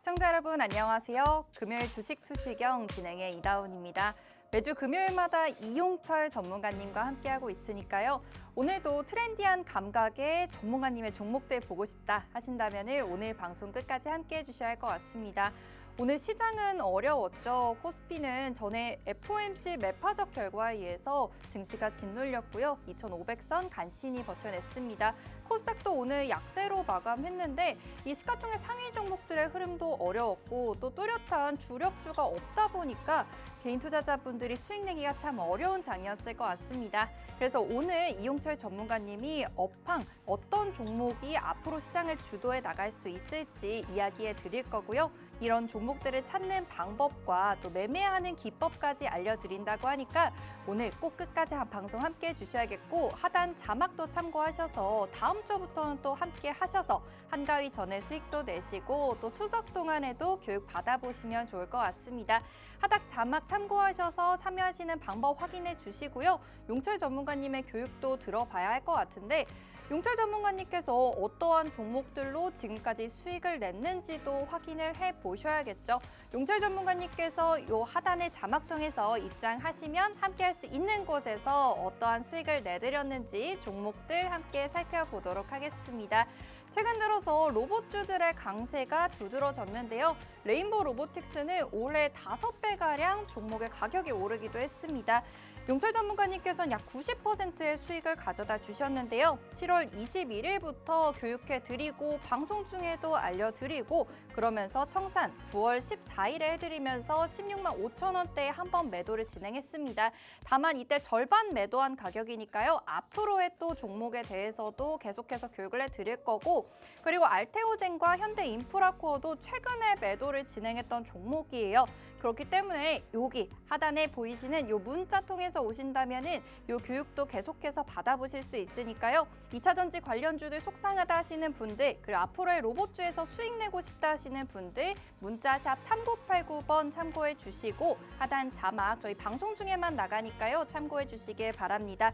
시청자 여러분 안녕하세요. 금요일 주식 투시경 진행의 이다운입니다. 매주 금요일마다 이용철 전문가님과 함께하고 있으니까요. 오늘도 트렌디한 감각의 전문가님의 종목들 보고 싶다 하신다면 오늘 방송 끝까지 함께해 주셔야 할 것 같습니다. 오늘 시장은 어려웠죠. 코스피는 전에 FOMC 매파적 결과에 의해서 증시가 짓눌렸고요. 2,500선 간신히 버텨냈습니다. 코스닥도 오늘 약세로 마감했는데 이 시가총액 상위 종목들의 흐름도 어려웠고 또 뚜렷한 주력주가 없다 보니까 개인 투자자분들이 수익 내기가 참 어려운 장이었을 것 같습니다. 그래서 오늘 이용철 전문가님이 업황, 어떤 종목이 앞으로 시장을 주도해 나갈 수 있을지 이야기해 드릴 거고요. 이런 종목들을 찾는 방법과 또 매매하는 기법까지 알려드린다고 하니까 오늘 꼭 끝까지 방송 함께 해주셔야겠고 하단 자막도 참고하셔서 다음 주부터는 또 함께 하셔서 한가위 전에 수익도 내시고 또 추석 동안에도 교육 받아보시면 좋을 것 같습니다. 하단 자막 참고하셔서 참여하시는 방법 확인해 주시고요. 용철 전문가님의 교육도 들어봐야 할 것 같은데 용철 전문가님께서 어떠한 종목들로 지금까지 수익을 냈는지도 확인을 해보셔야겠죠. 용철 전문가님께서 이 하단의 자막 통해서 입장하시면 함께 할 수 있는 곳에서 어떠한 수익을 내드렸는지 종목들 함께 살펴보도록 하겠습니다. 최근 들어서 로봇주들의 강세가 두드러졌는데요. 레인보우 로보틱스는 올해 5배가량 종목의 가격이 오르기도 했습니다. 용철 전문가님께서는 약 90%의 수익을 가져다 주셨는데요. 7월 21일부터 교육해드리고 방송 중에도 알려드리고 그러면서 청산 9월 14일에 해드리면서 16만 5천 원대에 한 번 매도를 진행했습니다. 다만 이때 절반 매도한 가격이니까요. 앞으로의 또 종목에 대해서도 계속해서 교육을 해드릴 거고 그리고 알테오젠과 현대인프라코어도 최근에 매도를 진행했던 종목이에요. 그렇기 때문에 여기 하단에 보이시는 이 문자 통해서 오신다면은 이 교육도 계속해서 받아보실 수 있으니까요. 2차 전지 관련주들 속상하다 하시는 분들 그리고 앞으로의 로봇주에서 수익 내고 싶다 하시는 분들 문자샵 3989번 참고해 주시고 하단 자막 저희 방송 중에만 나가니까요. 참고해 주시길 바랍니다.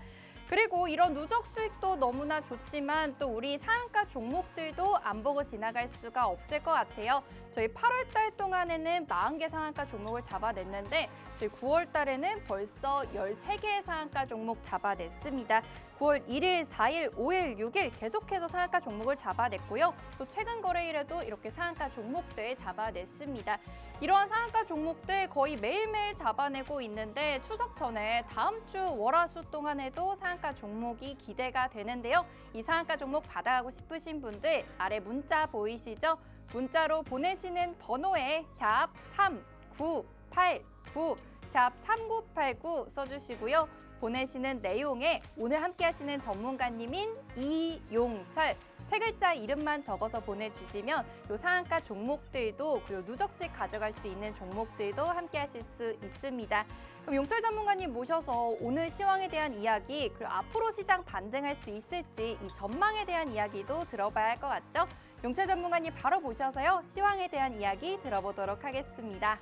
그리고 이런 누적 수익도 너무나 좋지만 또 우리 상한가 종목들도 안 보고 지나갈 수가 없을 것 같아요. 저희 8월 달 동안에는 40개 상한가 종목을 잡아냈는데 저희 9월 달에는 벌써 13개의 상한가 종목 잡아냈습니다. 9월 1일, 4일, 5일, 6일 계속해서 상한가 종목을 잡아냈고요. 또 최근 거래일에도 이렇게 상한가 종목들 잡아냈습니다. 이러한 상한가 종목들 거의 매일매일 잡아내고 있는데 추석 전에 다음 주 월화수 동안에도 상한가 종목이 기대가 되는데요. 이 상한가 종목 받아가고 싶으신 분들 아래 문자 보이시죠? 문자로 보내시는 번호에 샵 3989, 샵 3989 써주시고요. 보내시는 내용에 오늘 함께 하시는 전문가님인 이용철 세 글자 이름만 적어서 보내주시면 요 상한가 종목들도 그리고 누적 수익 가져갈 수 있는 종목들도 함께 하실 수 있습니다. 그럼 용철 전문가님 모셔서 오늘 시황에 대한 이야기 그리고 앞으로 시장 반등할 수 있을지 이 전망에 대한 이야기도 들어봐야 할 것 같죠? 용철 전문가님 바로 모셔서요. 시황에 대한 이야기 들어보도록 하겠습니다.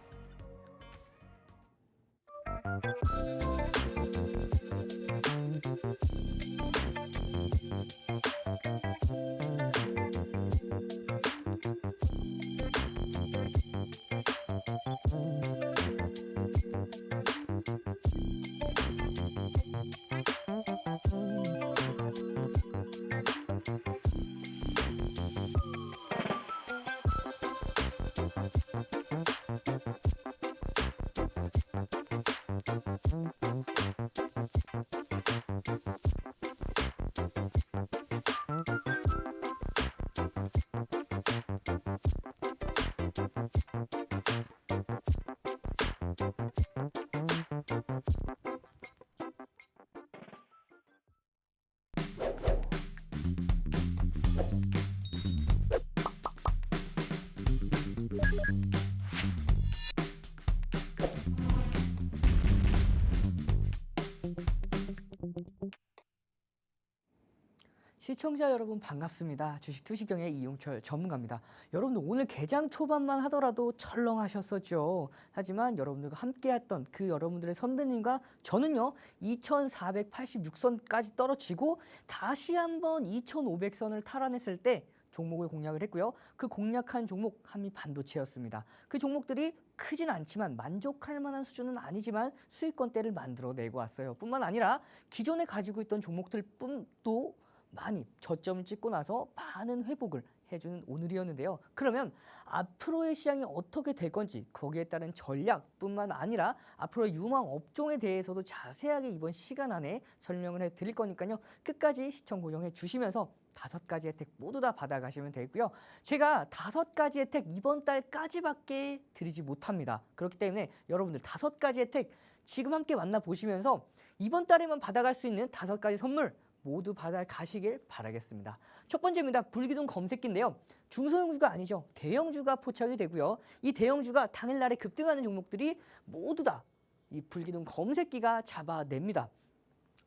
시청자 여러분 반갑습니다. 주식 투시경의 이용철 전문가입니다. 여러분들 오늘 개장 초반만 하더라도 철렁하셨었죠. 하지만 여러분들과 함께했던 그 여러분들의 선배님과 저는요 2486선까지 떨어지고 다시 한번 2500선을 탈환했을 때 종목을 공략을 했고요. 그 공략한 종목 한미 반도체였습니다. 그 종목들이 크진 않지만 만족할 만한 수준은 아니지만 수익권대를 만들어내고 왔어요. 뿐만 아니라 기존에 가지고 있던 종목들 뿐도 많이 저점을 찍고 나서 많은 회복을 해주는 오늘이었는데요. 그러면 앞으로의 시장이 어떻게 될 건지 거기에 따른 전략뿐만 아니라 앞으로의 유망 업종에 대해서도 자세하게 이번 시간 안에 설명을 해드릴 거니까요. 끝까지 시청 고정해 주시면서 5가지 혜택 모두 다 받아가시면 되고요. 제가 5가지 혜택 이번 달까지밖에 드리지 못합니다. 그렇기 때문에 여러분들 5가지 혜택 지금 함께 만나보시면서 이번 달에만 받아갈 수 있는 5가지 선물 모두 받아가시길 바라겠습니다. 첫 번째입니다. 불기둥 검색기인데요. 중소형주가 아니죠. 대형주가 포착이 되고요. 이 대형주가 당일날에 급등하는 종목들이 모두 다 이 불기둥 검색기가 잡아냅니다.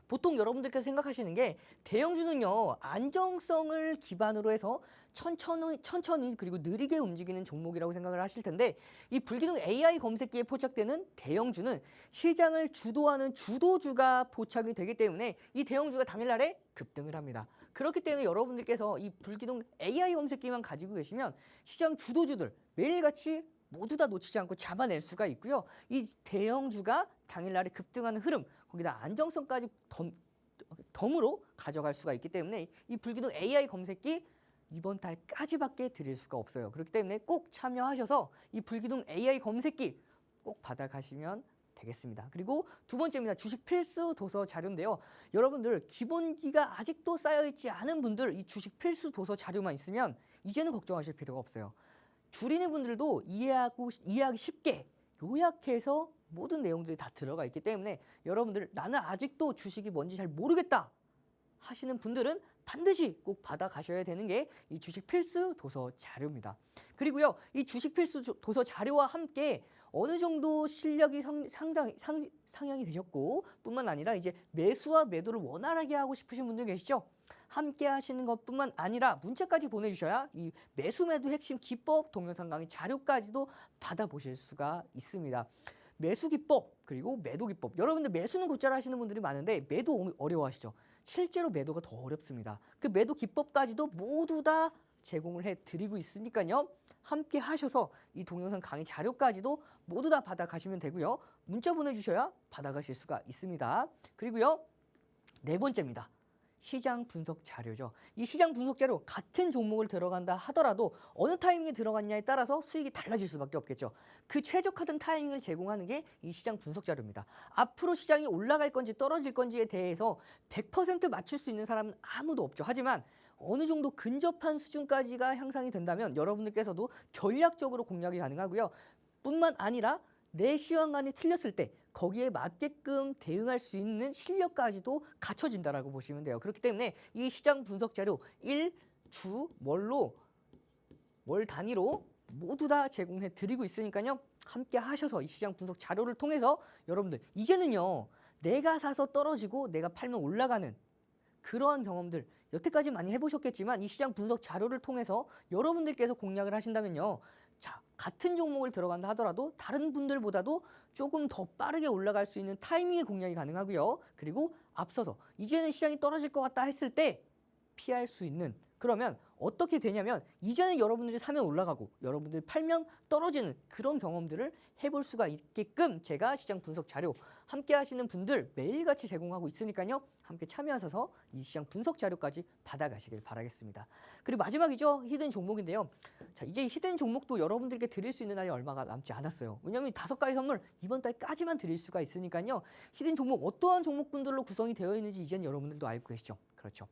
보통 여러분들께서 생각하시는 게 대형주는요. 안정성을 기반으로 해서 천천히 그리고 느리게 움직이는 종목이라고 생각을 하실 텐데 이 불기둥 AI 검색기에 포착되는 대형주는 시장을 주도하는 주도주가 포착이 되기 때문에 이 대형주가 당일날에 급등을 합니다. 그렇기 때문에 여러분들께서 이 불기둥 AI 검색기만 가지고 계시면 시장 주도주들 매일같이 모두 다 놓치지 않고 잡아낼 수가 있고요. 이 대형주가 당일날에 급등하는 흐름, 거기다 안정성까지 덤으로 가져갈 수가 있기 때문에 이 불기둥 AI 검색기 이번 달까지밖에 드릴 수가 없어요. 그렇기 때문에 꼭 참여하셔서 이 불기둥 AI 검색기 꼭 받아가시면 되겠습니다. 그리고 두 번째입니다. 주식 필수 도서 자료인데요. 여러분들 기본기가 아직도 쌓여있지 않은 분들 이 주식 필수 도서 자료만 있으면 이제는 걱정하실 필요가 없어요. 줄이는 분들도 이해하기 쉽게 요약해서 모든 내용들이 다 들어가 있기 때문에 여러분들 나는 아직도 주식이 뭔지 잘 모르겠다 하시는 분들은 반드시 꼭 받아가셔야 되는 게 이 주식 필수 도서 자료입니다. 그리고요, 이 주식 필수 도서 자료와 함께 어느 정도 실력이 상향이 되셨고 뿐만 아니라 이제 매수와 매도를 원활하게 하고 싶으신 분들 계시죠? 함께 하시는 것뿐만 아니라 문자까지 보내주셔야 이 매수 매도 핵심 기법 동영상 강의 자료까지도 받아보실 수가 있습니다. 매수 기법 그리고 매도 기법. 여러분들 매수는 곧잘 하시는 분들이 많은데 매도 어려워하시죠? 실제로 매도가 더 어렵습니다. 그 매도 기법까지도 모두 다 제공을 해드리고 있으니까요. 함께 하셔서 이 동영상 강의 자료까지도 모두 다 받아가시면 되고요. 문자 보내주셔야 받아가실 수가 있습니다. 그리고요, 네 번째입니다. 시장 분석 자료죠. 이 시장 분석 자료 같은 종목을 들어간다 하더라도 어느 타이밍에 들어갔냐에 따라서 수익이 달라질 수밖에 없겠죠. 그 최적화된 타이밍을 제공하는 게 이 시장 분석 자료입니다. 앞으로 시장이 올라갈 건지 떨어질 건지에 대해서 100% 맞출 수 있는 사람은 아무도 없죠. 하지만 어느 정도 근접한 수준까지가 향상이 된다면 여러분들께서도 전략적으로 공략이 가능하고요. 뿐만 아니라 내 시황관이 틀렸을 때 거기에 맞게끔 대응할 수 있는 실력까지도 갖춰진다라고 보시면 돼요. 그렇기 때문에 이 시장 분석 자료 주 월 단위로 모두 다 제공해 드리고 있으니까요. 함께 하셔서 이 시장 분석 자료를 통해서 여러분들 이제는요. 내가 사서 떨어지고 내가 팔면 올라가는 그러한 경험들 여태까지 많이 해보셨겠지만 이 시장 분석 자료를 통해서 여러분들께서 공략을 하신다면요. 자, 같은 종목을 들어간다 하더라도 다른 분들보다도 조금 더 빠르게 올라갈 수 있는 타이밍의 공략이 가능하고요. 그리고 앞서서 이제는 시장이 떨어질 것 같다 했을 때 피할 수 있는 그러면 어떻게 되냐면 이제는 여러분들이 사면 올라가고 여러분들이 팔면 떨어지는 그런 경험들을 해볼 수가 있게끔 제가 시장 분석 자료 함께 하시는 분들 매일같이 제공하고 있으니까요. 함께 참여하셔서 이 시장 분석 자료까지 받아가시길 바라겠습니다. 그리고 마지막이죠. 히든 종목인데요. 자, 이제 히든 종목도 여러분들께 드릴 수 있는 날이 얼마가 남지 않았어요. 왜냐하면 5가지 선물 이번 달까지만 드릴 수가 있으니까요. 히든 종목 어떠한 종목분들로 구성이 되어 있는지 이제는 여러분들도 알고 계시죠. 그렇죠.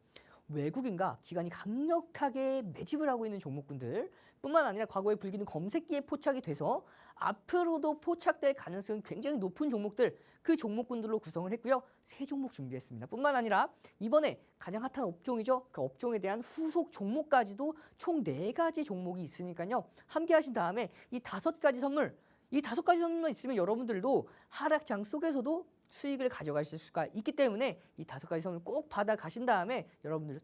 외국인과 기관이 강력하게 매집을 하고 있는 종목군들 뿐만 아니라 과거에 불기둥 검색기에 포착이 돼서 앞으로도 포착될 가능성이 굉장히 높은 종목들 그 종목군들로 구성을 했고요. 3종목 준비했습니다. 뿐만 아니라 이번에 가장 핫한 업종이죠. 그 업종에 대한 후속 종목까지도 총 4가지 종목이 있으니까요. 함께 하신 다음에 이 5가지 선물 이 5가지 선물만 있으면 여러분들도 하락장 속에서도 수익을 가져가실 수가 있기 때문에 이 5가지 선물 꼭 받아가신 다음에 여러분들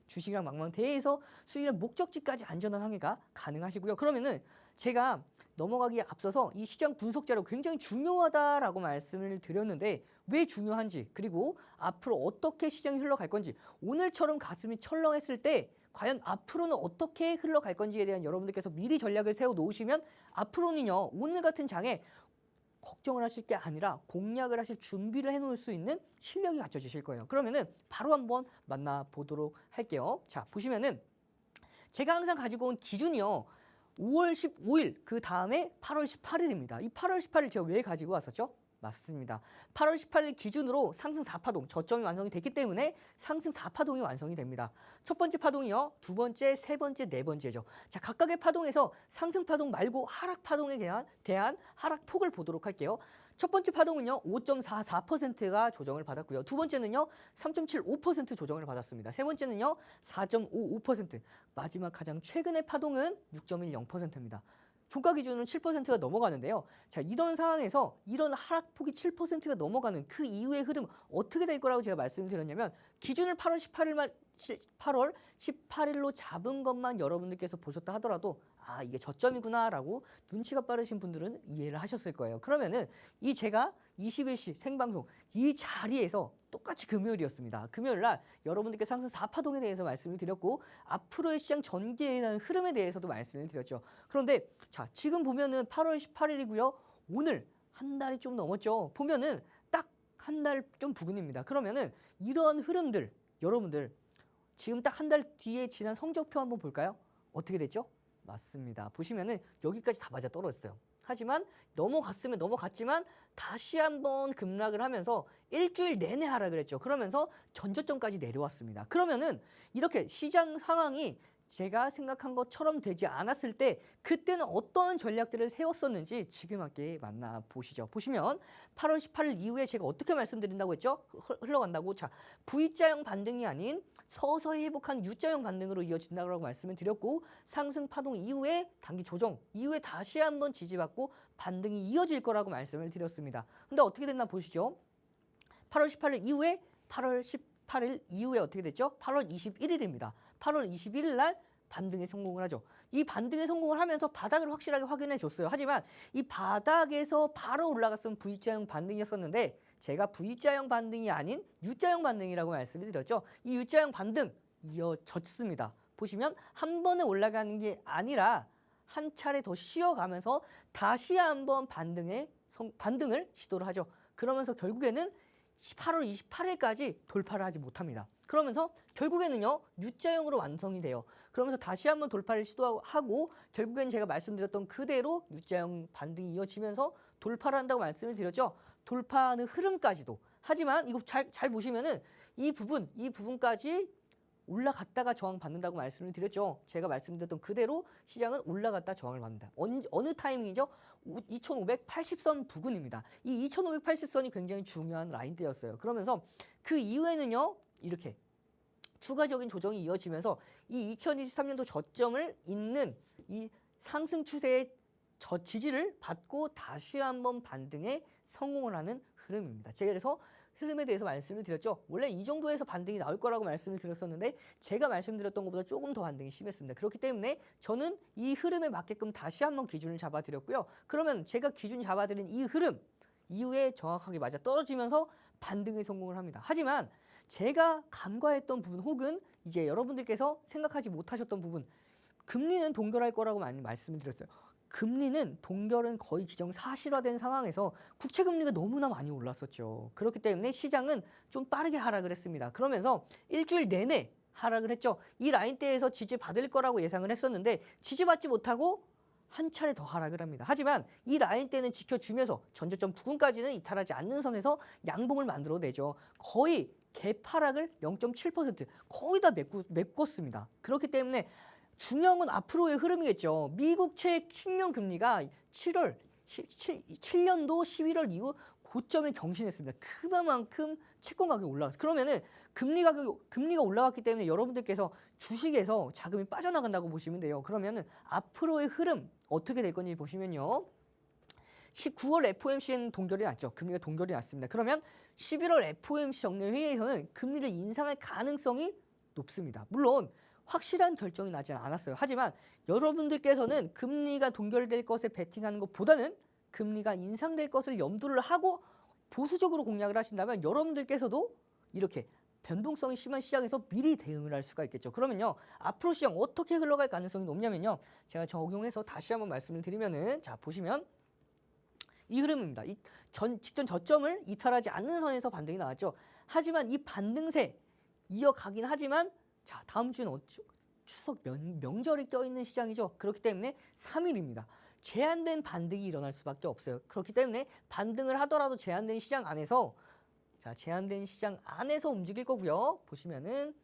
주식이랑 망망대해서 수익을 목적지까지 안전한 항해가 가능하시고요. 그러면은 제가 넘어가기에 앞서서 이 시장 분석 자료 굉장히 중요하다라고 말씀을 드렸는데 왜 중요한지 그리고 앞으로 어떻게 시장이 흘러갈 건지 오늘처럼 가슴이 철렁했을 때 과연 앞으로는 어떻게 흘러갈 건지에 대한 여러분들께서 미리 전략을 세워 놓으시면 앞으로는요, 오늘 같은 장에 걱정을 하실 게 아니라 공략을 하실 준비를 해놓을 수 있는 실력이 갖춰지실 거예요. 그러면은 바로 한번 만나보도록 할게요. 자, 보시면은 제가 항상 가지고 온 기준이요. 5월 15일 그 다음에 8월 18일입니다. 이 8월 18일 제가 왜 가지고 왔었죠? 맞습니다. 8월 18일 기준으로 상승 4파동, 저점이 완성이 됐기 때문에 상승 4파동이 완성이 됩니다. 첫 번째 파동이요. 두 번째, 세 번째, 네 번째죠. 자, 각각의 파동에서 상승 파동 말고 하락 파동에 대한 하락폭을 보도록 할게요. 첫 번째 파동은요. 5.44%가 조정을 받았고요. 두 번째는요. 3.75% 조정을 받았습니다. 세 번째는요. 4.55%. 마지막 가장 최근의 파동은 6.10%입니다. 종가 기준은 7%가 넘어가는데요. 자, 이런 상황에서 이런 하락폭이 7%가 넘어가는 그 이후의 흐름 어떻게 될 거라고 제가 말씀을 드렸냐면 기준을 8월 18일로 잡은 것만 여러분들께서 보셨다 하더라도 아, 이게 저점이구나라고 눈치가 빠르신 분들은 이해를 하셨을 거예요. 그러면은 이 제가 21시 생방송 이 자리에서 똑같이 금요일이었습니다. 금요일 날 여러분들께 상승 4파동에 대해서 말씀을 드렸고 앞으로의 시장 전개에 대한 흐름에 대해서도 말씀을 드렸죠. 그런데 자, 지금 보면은 8월 18일이고요. 오늘 한 달이 좀 넘었죠. 보면은 딱 한 달 좀 부근입니다. 그러면은 이런 흐름들 여러분들 지금 딱 한 달 뒤에 지난 성적표 한번 볼까요? 어떻게 됐죠? 맞습니다. 보시면은 여기까지 다 맞아 떨어졌어요. 하지만 넘어갔으면 넘어갔지만 다시 한번 급락을 하면서 일주일 내내 하락을 했죠. 그러면서 전저점까지 내려왔습니다. 그러면은 이렇게 시장 상황이 제가 생각한 것처럼 되지 않았을 때 그때는 어떤 전략들을 세웠었는지 지금 함께 만나보시죠. 보시면 8월 18일 이후에 제가 어떻게 말씀드린다고 했죠? 흘러간다고. 자, V자형 반등이 아닌 서서히 회복한 U자형 반등으로 이어진다고 말씀을 드렸고 상승 파동 이후에 단기 조정 이후에 다시 한번 지지받고 반등이 이어질 거라고 말씀을 드렸습니다. 근데 어떻게 됐나 보시죠. 8월 18일 이후에 8월 18일 이후에 어떻게 됐죠? 8월 21일입니다. 8월 21일 날 반등에 성공을 하죠. 이 반등에 성공을 하면서 바닥을 확실하게 확인해 줬어요. 하지만 이 바닥에서 바로 올라갔으면 V자형 반등이었었는데 제가 V자형 반등이 아닌 U자형 반등이라고 말씀을 드렸죠. 이 U자형 반등 이어졌습니다. 보시면 한 번에 올라가는 게 아니라 한 차례 더 쉬어가면서 다시 한번 반등을 시도를 하죠. 그러면서 결국에는 8월 28일까지 돌파를 하지 못합니다. 그러면서 결국에는요 U자형으로 완성이 돼요. 그러면서 다시 한번 돌파를 시도하고 결국에는 제가 말씀드렸던 그대로 U자형 반등이 이어지면서 돌파를 한다고 말씀을 드렸죠. 돌파하는 흐름까지도. 하지만 이거 잘 보시면은 이 부분까지 올라갔다가 저항 받는다고 말씀을 드렸죠. 제가 말씀드렸던 그대로 시장은 올라갔다 저항을 받는다. 어느 타이밍이죠? 2580선 부근입니다. 이 2580선이 굉장히 중요한 라인대였어요. 그러면서 그 이후에는요. 이렇게 추가적인 조정이 이어지면서 이 2023년도 저점을 잇는 이 상승 추세의 지지를 받고 다시 한번 반등에 성공을 하는 흐름입니다. 제가 그래서 흐름에 대해서 말씀을 드렸죠. 원래 이 정도에서 반등이 나올 거라고 말씀을 드렸었는데 제가 말씀드렸던 것보다 조금 더 반등이 심했습니다. 그렇기 때문에 저는 이 흐름에 맞게끔 다시 한번 기준을 잡아드렸고요. 그러면 제가 기준 잡아드린 이 흐름 이후에 정확하게 맞아 떨어지면서 반등에 성공을 합니다. 하지만 제가 간과했던 부분 혹은 이제 여러분들께서 생각하지 못하셨던 부분 금리는 동결할 거라고 많이 말씀을 드렸어요. 금리는 동결은 거의 기정사실화된 상황에서 국채금리가 너무나 많이 올랐었죠. 그렇기 때문에 시장은 좀 빠르게 하락을 했습니다. 그러면서 일주일 내내 하락을 했죠. 이 라인대에서 지지받을 거라고 예상을 했었는데 지지받지 못하고 한 차례 더 하락을 합니다. 하지만 이 라인대는 지켜주면서 전저점 부근까지는 이탈하지 않는 선에서 양봉을 만들어내죠. 거의 갭 하락을 0.7% 거의 다 메꿨습니다. 그렇기 때문에 중요한 건 앞으로의 흐름이겠죠. 미국채 10년 금리가 7년도 11월 이후 고점을 경신했습니다. 그만큼 채권 가격이 올라갔어요. 그러면은 금리가 올라갔기 때문에 여러분들께서 주식에서 자금이 빠져나간다고 보시면 돼요. 그러면은 앞으로의 흐름 어떻게 될 건지 보시면요. 9월 FOMC는 동결이 났죠. 금리가 동결이 났습니다. 그러면 11월 FOMC 정례회의에서는 금리를 인상할 가능성이 높습니다. 물론 확실한 결정이 나지 않았어요. 하지만 여러분들께서는 금리가 동결될 것에 베팅하는 것보다는 금리가 인상될 것을 염두를 하고 보수적으로 공략을 하신다면 여러분들께서도 이렇게 변동성이 심한 시장에서 미리 대응을 할 수가 있겠죠. 그러면요, 앞으로 시장 어떻게 흘러갈 가능성이 높냐면요, 제가 적용해서 다시 한번 말씀을 드리면은, 자 보시면 이 흐름입니다. 직전 저점을 이탈하지 않는 선에서 반등이 나왔죠. 하지만 이 반등세 이어가긴 하지만, 자 다음 주는 추석 명절이 껴있는 시장이죠. 그렇기 때문에 3일입니다. 제한된 반등이 일어날 수밖에 없어요. 그렇기 때문에 반등을 하더라도 제한된 시장 안에서, 자 제한된 시장 안에서 움직일 거고요. 보시면은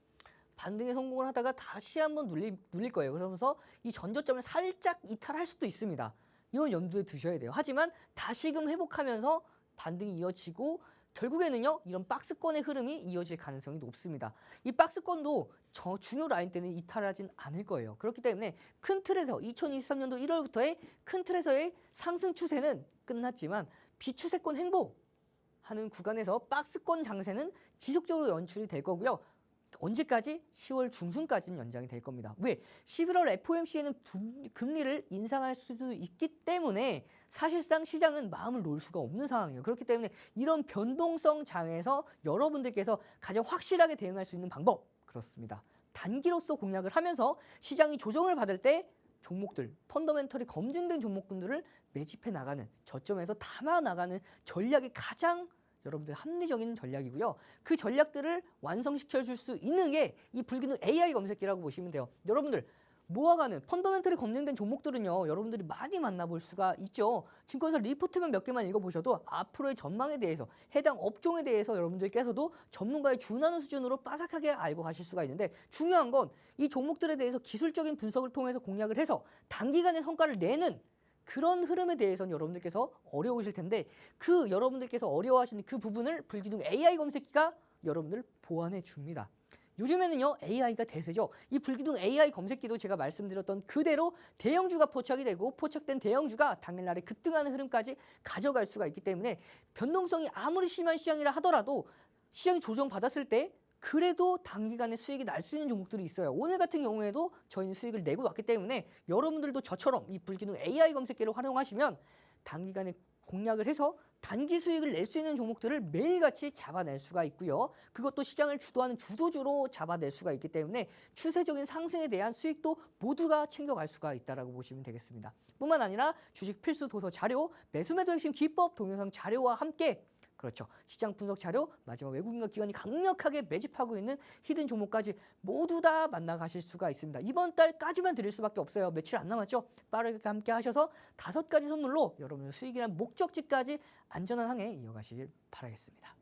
반등에 성공을 하다가 다시 한번 눌릴 거예요. 그러면서 이 전저점을 살짝 이탈할 수도 있습니다. 이건 염두에 두셔야 돼요. 하지만 다시금 회복하면서 반등이 이어지고 결국에는요, 이런 박스권의 흐름이 이어질 가능성이 높습니다. 이 박스권도 중요 라인 때는 이탈하진 않을 거예요. 그렇기 때문에 큰 틀에서 2023년도 1월부터의 큰 틀에서의 상승 추세는 끝났지만 비추세권 행보하는 구간에서 박스권 장세는 지속적으로 연출이 될 거고요. 언제까지? 10월 중순까지는 연장이 될 겁니다. 왜? 11월 FOMC에는 금리를 인상할 수도 있기 때문에 사실상 시장은 마음을 놓을 수가 없는 상황이에요. 그렇기 때문에 이런 변동성 장에서 여러분들께서 가장 확실하게 대응할 수 있는 방법, 그렇습니다. 단기로서 공략을 하면서 시장이 조정을 받을 때 종목들, 펀더멘털이 검증된 종목군들을 매집해 나가는, 저점에서 담아 나가는 전략이 가장 여러분들 합리적인 전략이고요. 그 전략들을 완성시켜 줄 수 있는 게 이 불기능 AI 검색기라고 보시면 돼요. 여러분들 모아가는 펀더멘털이 검증된 종목들은요, 여러분들이 많이 만나볼 수가 있죠. 증권사 리포트만 몇 개만 읽어보셔도 앞으로의 전망에 대해서, 해당 업종에 대해서 여러분들께서도 전문가의 준하는 수준으로 빠삭하게 알고 가실 수가 있는데, 중요한 건 이 종목들에 대해서 기술적인 분석을 통해서 공략을 해서 단기간에 성과를 내는 그런 흐름에 대해서는 여러분들께서 어려우실 텐데, 그 여러분들께서 어려워하시는 그 부분을 불기둥 AI 검색기가 여러분들 보완해 줍니다. 요즘에는요, AI가 대세죠. 이 불기둥 AI 검색기도 제가 말씀드렸던 그대로 대형주가 포착이 되고, 포착된 대형주가 당일날에 급등하는 흐름까지 가져갈 수가 있기 때문에 변동성이 아무리 심한 시장이라 하더라도 시장이 조정받았을 때 그래도 단기간에 수익이 날 수 있는 종목들이 있어요. 오늘 같은 경우에도 저희는 수익을 내고 왔기 때문에 여러분들도 저처럼 이 불기능 AI 검색기를 활용하시면 단기간에 공략을 해서 단기 수익을 낼 수 있는 종목들을 매일같이 잡아낼 수가 있고요. 그것도 시장을 주도하는 주도주로 잡아낼 수가 있기 때문에 추세적인 상승에 대한 수익도 모두가 챙겨갈 수가 있다고 보시면 되겠습니다. 뿐만 아니라 주식 필수 도서 자료, 매수 매도 핵심 기법 동영상 자료와 함께, 그렇죠, 시장 분석 자료, 마지막 외국인과 기관이 강력하게 매집하고 있는 히든 종목까지 모두 다 만나가실 수가 있습니다. 이번 달까지만 드릴 수밖에 없어요. 며칠 안 남았죠? 빠르게 함께 하셔서 5가지 선물로 여러분의 수익이란 목적지까지 안전한 항해 이어가시길 바라겠습니다.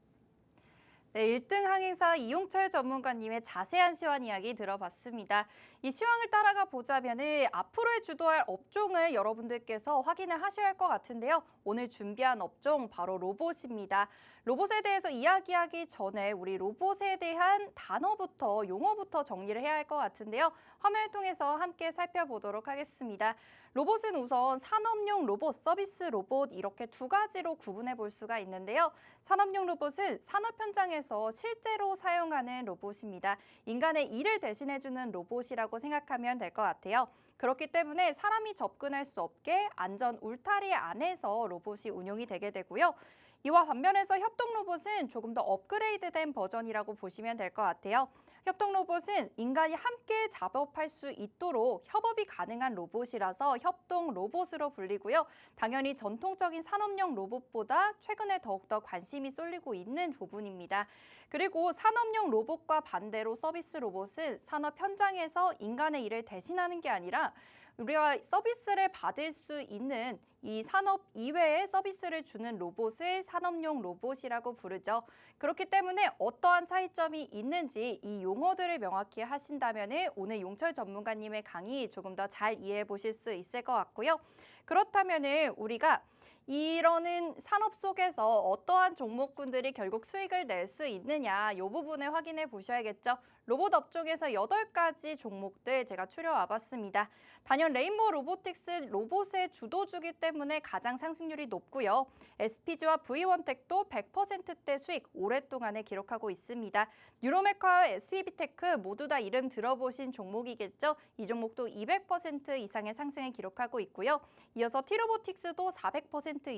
네, 1등 항해사 이용철 전문가님의 자세한 시황 이야기 들어봤습니다. 이 시황을 따라가 보자면은 앞으로의 주도할 업종을 여러분들께서 확인을 하셔야 할 것 같은데요. 오늘 준비한 업종 바로 로봇입니다. 로봇에 대해서 이야기하기 전에 우리 로봇에 대한 단어부터, 용어부터 정리를 해야 할 것 같은데요. 화면을 통해서 함께 살펴보도록 하겠습니다. 로봇은 우선 산업용 로봇, 서비스 로봇 이렇게 두 가지로 구분해 볼 수가 있는데요. 산업용 로봇은 산업 현장에서 실제로 사용하는 로봇입니다. 인간의 일을 대신해주는 로봇이라고 생각하면 될 것 같아요. 그렇기 때문에 사람이 접근할 수 없게 안전 울타리 안에서 로봇이 운용이 되게 되고요. 이와 반면에서 협동 로봇은 조금 더 업그레이드된 버전이라고 보시면 될 것 같아요. 협동 로봇은 인간이 함께 작업할 수 있도록 협업이 가능한 로봇이라서 협동 로봇으로 불리고요. 당연히 전통적인 산업용 로봇보다 최근에 더욱더 관심이 쏠리고 있는 부분입니다. 그리고 산업용 로봇과 반대로 서비스 로봇은 산업 현장에서 인간의 일을 대신하는 게 아니라 우리가 서비스를 받을 수 있는 이 산업 이외의 서비스를 주는 로봇을 산업용 로봇이라고 부르죠. 그렇기 때문에 어떠한 차이점이 있는지 이 용어들을 명확히 하신다면 오늘 용철 전문가님의 강의 조금 더 잘 이해해 보실 수 있을 것 같고요. 그렇다면 우리가 이러는 산업 속에서 어떠한 종목군들이 결국 수익을 낼 수 있느냐, 이 부분을 확인해 보셔야겠죠. 로봇 업종에서 8가지 종목들 제가 추려와 봤습니다. 단연 레인보우 로보틱스 로봇의 주도주기 때문에 가장 상승률이 높고요. SPG와 V원텍도 100%대 수익 오랫동안에 기록하고 있습니다. 뉴로메카와 SP비테크 모두 다 이름 들어보신 종목이겠죠. 이 종목도 200% 이상의 상승을 기록하고 있고요. 이어서 T로보틱스도 400%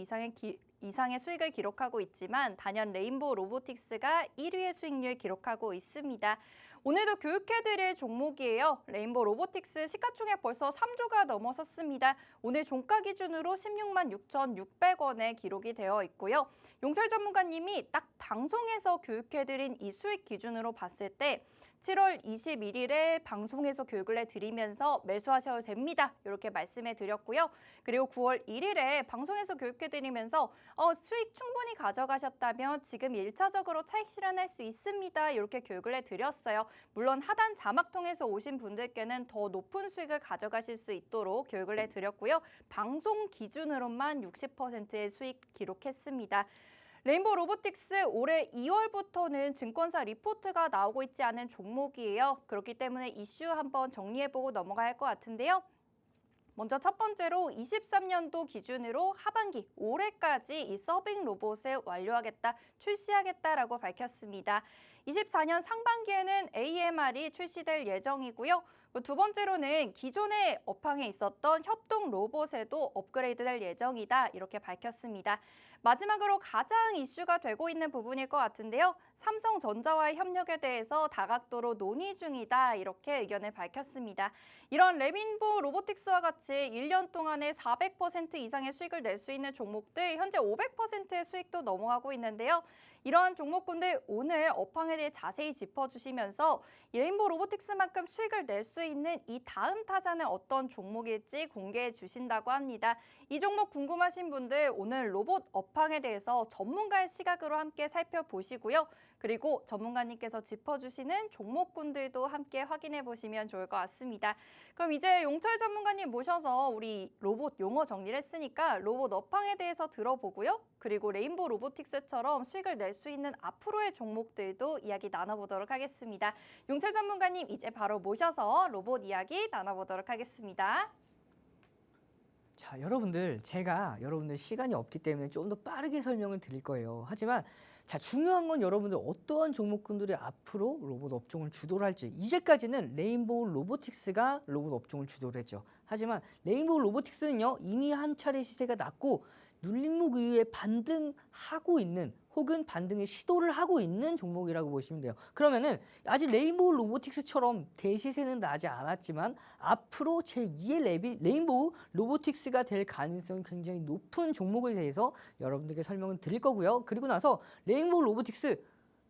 이상의 수익을 기록하고 있지만 단연 레인보우 로보틱스가 1위의 수익률 기록하고 있습니다. 오늘도 교육해드릴 종목이에요. 레인보우 로보틱스 시가총액 벌써 3조가 넘어섰습니다. 오늘 종가 기준으로 16만 6,600원에 기록이 되어 있고요. 용철 전문가님이 딱 방송에서 교육해드린 이 수익 기준으로 봤을 때 7월 21일에 방송에서 교육을 해드리면서 매수하셔도 됩니다. 이렇게 말씀해 드렸고요. 그리고 9월 1일에 방송에서 교육해드리면서 수익 충분히 가져가셨다면 지금 1차적으로 차익 실현할 수 있습니다. 이렇게 교육을 해드렸어요. 물론 하단 자막 통해서 오신 분들께는 더 높은 수익을 가져가실 수 있도록 교육을 해드렸고요. 방송 기준으로만 60%의 수익 기록했습니다. 레인보우 로보틱스 올해 2월부터는 증권사 리포트가 나오고 있지 않은 종목이에요. 그렇기 때문에 이슈 한번 정리해보고 넘어가야 할 것 같은데요. 먼저 첫 번째로 23년도 기준으로 하반기 올해까지 이 서빙 로봇을 완료하겠다, 출시하겠다라고 밝혔습니다. 24년 상반기에는 AMR이 출시될 예정이고요. 두 번째로는 기존의 업황에 있었던 협동 로봇에도 업그레이드될 예정이다, 이렇게 밝혔습니다. 마지막으로 가장 이슈가 되고 있는 부분일 것 같은데요. 삼성전자와의 협력에 대해서 다각도로 논의 중이다, 이렇게 의견을 밝혔습니다. 이런 레인보우 로보틱스와 같이 1년 동안에 400% 이상의 수익을 낼 수 있는 종목들, 현재 500%의 수익도 넘어가고 있는데요. 이러한 종목군들 오늘 업황에 대해 자세히 짚어주시면서 레인보우 로보틱스만큼 수익을 낼 수 있는 이 다음 타자는 어떤 종목일지 공개해 주신다고 합니다. 이 종목 궁금하신 분들 오늘 로봇 업황에 대해서 전문가의 시각으로 함께 살펴보시고요. 그리고 전문가님께서 짚어주시는 종목군들도 함께 확인해 보시면 좋을 것 같습니다. 그럼 이제 용철 전문가님 모셔서 우리 로봇 용어 정리를 했으니까 로봇 업황에 대해서 들어보고요. 그리고 레인보우 로보틱스처럼 수익을 낼 수 있는 앞으로의 종목들도 이야기 나눠보도록 하겠습니다. 용철 전문가님 이제 바로 모셔서 로봇 이야기 나눠보도록 하겠습니다. 자, 제가 여러분들 시간이 없기 때문에 좀 더 빠르게 설명을 드릴 거예요. 하지만 자, 중요한 건 여러분들 어떠한 종목군들이 앞으로 로봇 업종을 주도를 할지. 이제까지는 레인보우 로보틱스가 로봇 업종을 주도를 했죠. 하지만 레인보우 로보틱스는요, 이미 한 차례 시세가 났고 눌림목 이후에 반등하고 있는 혹은 반등의 시도를 하고 있는 종목이라고 보시면 돼요. 그러면은 아직 레인보우 로보틱스처럼 대시세는 나지 않았지만 앞으로 제2의 레인보우 로보틱스가 될 가능성이 굉장히 높은 종목에 대해서 여러분들께 설명을 드릴 거고요. 그리고 나서 레인보우 로보틱스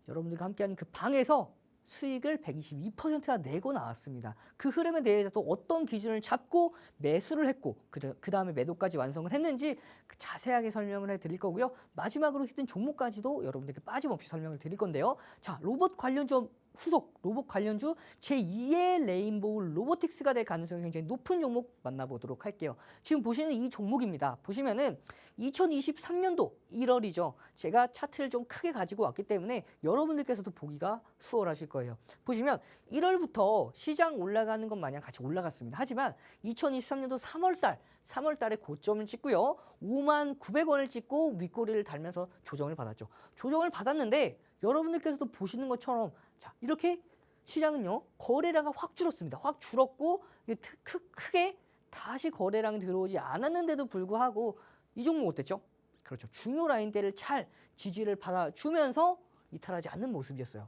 여러분들과 함께하는 그 방에서 수익을 122%나 내고 나왔습니다. 그 흐름에 대해서 또 어떤 기준을 잡고 매수를 했고 그 다음에 매도까지 완성을 했는지 자세하게 설명을 해드릴 거고요. 마지막으로 히든 종목까지도 여러분들께 빠짐없이 설명을 드릴 건데요. 자, 로봇 관련주 후속 로봇 관련주 제2의 레인보우 로보틱스가 될 가능성이 굉장히 높은 종목 만나보도록 할게요. 지금 보시는 이 종목입니다. 보시면은 2023년도 1월이죠. 제가 차트를 좀 크게 가지고 왔기 때문에 여러분들께서도 보기가 수월하실 거예요. 보시면 1월부터 시장 올라가는 것 마냥 같이 올라갔습니다. 하지만 2023년도 3월 달에 고점을 찍고요. 5만 900원을 찍고 윗꼬리를 달면서 조정을 받았죠. 조정을 받았는데 여러분들께서도 보시는 것처럼 자, 이렇게 시장은요, 거래량가 확 줄었습니다. 확 줄었고 크게 다시 거래량이 들어오지 않았는데도 불구하고 이 종목 어땠죠? 그렇죠. 중요 라인대를 잘 지지를 받아주면서 이탈하지 않는 모습이었어요.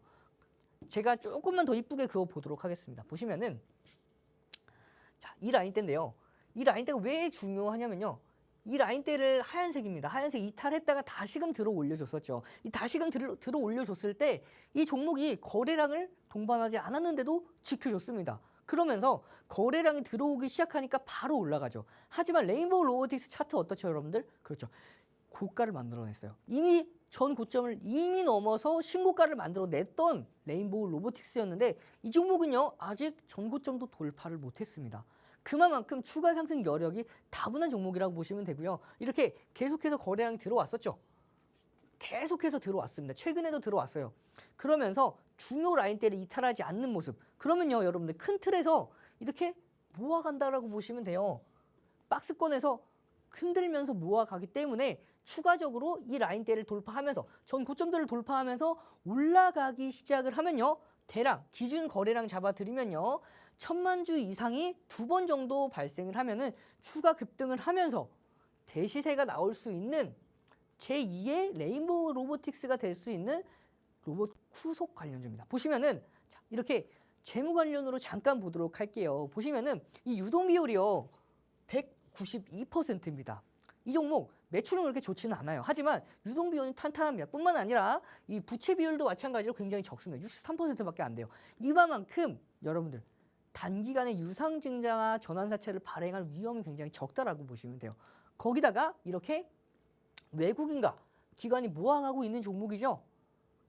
제가 조금만 더 이쁘게 그어 보도록 하겠습니다. 보시면은 자, 이 라인대인데요. 이 라인대가 왜 중요하냐면요. 이 라인대를 하얀색입니다. 하얀색 이탈했다가 다시금 들어 올려줬었죠. 이 다시금 들어 올려줬을 때 이 종목이 거래량을 동반하지 않았는데도 지켜줬습니다. 그러면서 거래량이 들어오기 시작하니까 바로 올라가죠. 하지만 레인보우 로보틱스 차트 어떻죠, 여러분들? 그렇죠. 고가를 만들어냈어요. 이미 전 고점을 이미 넘어서 신고가를 만들어냈던 레인보우 로보틱스였는데 이 종목은요, 아직 전 고점도 돌파를 못했습니다. 그만큼 추가 상승 여력이 다분한 종목이라고 보시면 되고요. 이렇게 계속해서 거래량이 들어왔었죠. 계속해서 들어왔습니다. 최근에도 들어왔어요. 그러면서 중요 라인대를 이탈하지 않는 모습. 그러면요, 여러분들 큰 틀에서 이렇게 모아간다라고 보시면 돼요. 박스권에서 흔들면서 모아가기 때문에 추가적으로 이 라인대를 돌파하면서 전 고점들을 돌파하면서 올라가기 시작을 하면요. 대량 기준 거래량 잡아드리면요. 1000만 주 이상이 2번 정도 발생을 하면은 추가 급등을 하면서 대시세가 나올 수 있는 제2의 레인보우 로보틱스가 될 수 있는 로봇 후속 관련주입니다. 보시면은 자, 이렇게 재무 관련으로 잠깐 보도록 할게요. 보시면은 이 유동 비율이요. 192%입니다. 이 종목 매출은 그렇게 좋지는 않아요. 하지만 유동 비율은 탄탄합니다. 뿐만 아니라 이 부채 비율도 마찬가지로 굉장히 적습니다. 63%밖에 안 돼요. 이만큼 여러분들 단기간에 유상증자나 전환사채를 발행할 위험이 굉장히 적다라고 보시면 돼요. 거기다가 이렇게 외국인과 기관이 모아가고 있는 종목이죠.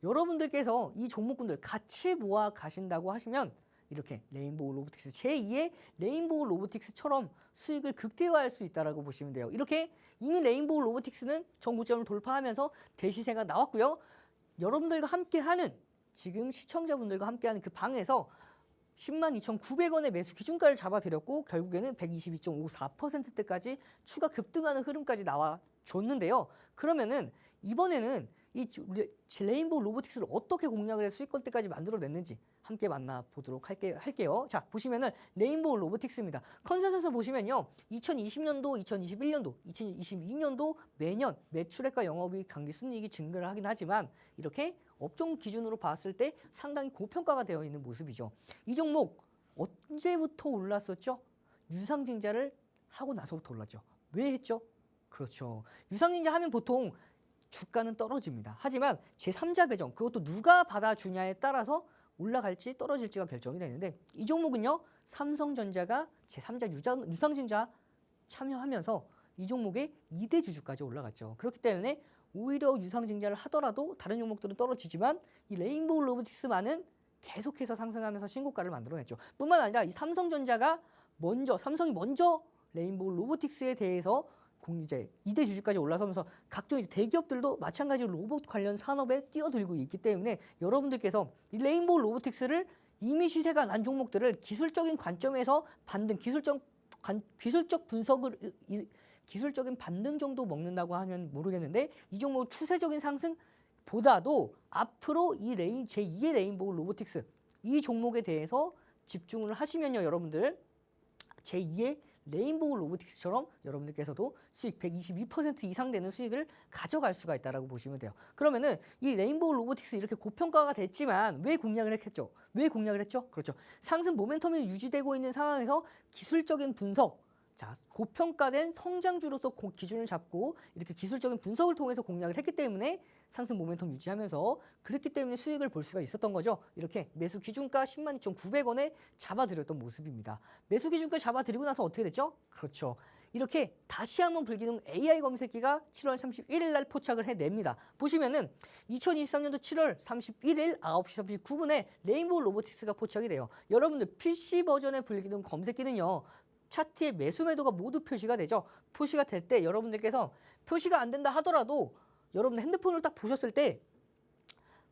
여러분들께서 이 종목군들 같이 모아 가신다고 하시면 이렇게 레인보우 로보틱스 제2의 레인보우 로보틱스처럼 수익을 극대화할 수 있다라고 보시면 돼요. 이렇게 이미 레인보우 로보틱스는 전고점을 돌파하면서 대시세가 나왔고요. 여러분들과 함께하는 지금 시청자분들과 함께하는 그 방에서 102,900원의 매수 기준가를 잡아드렸고 결국에는 122.54%대까지 추가 급등하는 흐름까지 나와줬는데요. 그러면은 이번에는 이 레인보우 로보틱스를 어떻게 공략을 해서 수익권대까지 만들어냈는지 함께 만나보도록 할게요. 자, 보시면은 레인보우 로보틱스입니다. 컨센서스 보시면요. 2020년도, 2021년도, 2022년도 매년 매출액과 영업이익 감기순이익이 증가를 하긴 하지만 이렇게 업종 기준으로 봤을 때 상당히 고평가가 되어 있는 모습이죠. 이 종목 언제부터 올랐었죠? 유상증자를 하고 나서부터 올랐죠. 왜 했죠? 그렇죠. 유상증자 하면 보통 주가는 떨어집니다. 하지만 제3자 배정, 그것도 누가 받아주냐에 따라서 올라갈지 떨어질지가 결정이 되는데 이 종목은요. 삼성전자가 제3자 유상증자 참여하면서 이 종목의 2대 주주까지 올라갔죠. 그렇기 때문에 오히려 유상증자를 하더라도 다른 종목들은 떨어지지만 이 레인보우 로보틱스만은 계속해서 상승하면서 신고가를 만들어냈죠. 뿐만 아니라 이 삼성전자가 삼성이 먼저 레인보우 로보틱스에 대해서 이제 2대 주주까지 올라서면서 각종 대기업들도 마찬가지로 로봇 관련 산업에 뛰어들고 있기 때문에 여러분들께서 이 레인보우 로보틱스를 이미 시세가 난 종목들을 기술적인 관점에서 반등, 기술적인 반등 정도 먹는다고 하면 모르겠는데 이 종목 추세적인 상승보다도 앞으로 이 제2의 레인보우 로보틱스 이 종목에 대해서 집중을 하시면요, 여러분들 제2의 레인보우 로보틱스처럼 여러분들께서도 수익 122% 이상 되는 수익을 가져갈 수가 있다라고 보시면 돼요. 그러면은 이 레인보우 로보틱스 이렇게 고평가가 됐지만 왜 공략을 했겠죠? 왜 공략을 했죠? 그렇죠. 상승 모멘텀이 유지되고 있는 상황에서 기술적인 분석, 자, 고평가된 성장주로서 기준을 잡고 이렇게 기술적인 분석을 통해서 공략을 했기 때문에 상승 모멘텀 유지하면서 그랬기 때문에 수익을 볼 수가 있었던 거죠. 이렇게 매수 기준가 102,900원에 잡아드렸던 모습입니다. 매수 기준가 잡아드리고 나서 어떻게 됐죠? 그렇죠. 이렇게 다시 한번 불기능 AI 검색기가 7월 31일 날 포착을 해냅니다. 보시면은 2023년도 7월 31일 9시 39분에 레인보우 로보틱스가 포착이 돼요. 여러분들 PC 버전의 불기능 검색기는요. 차트의 매수 매도가 모두 표시가 되죠. 표시가 될 때 여러분들께서 표시가 안 된다 하더라도 여러분 핸드폰을 딱 보셨을 때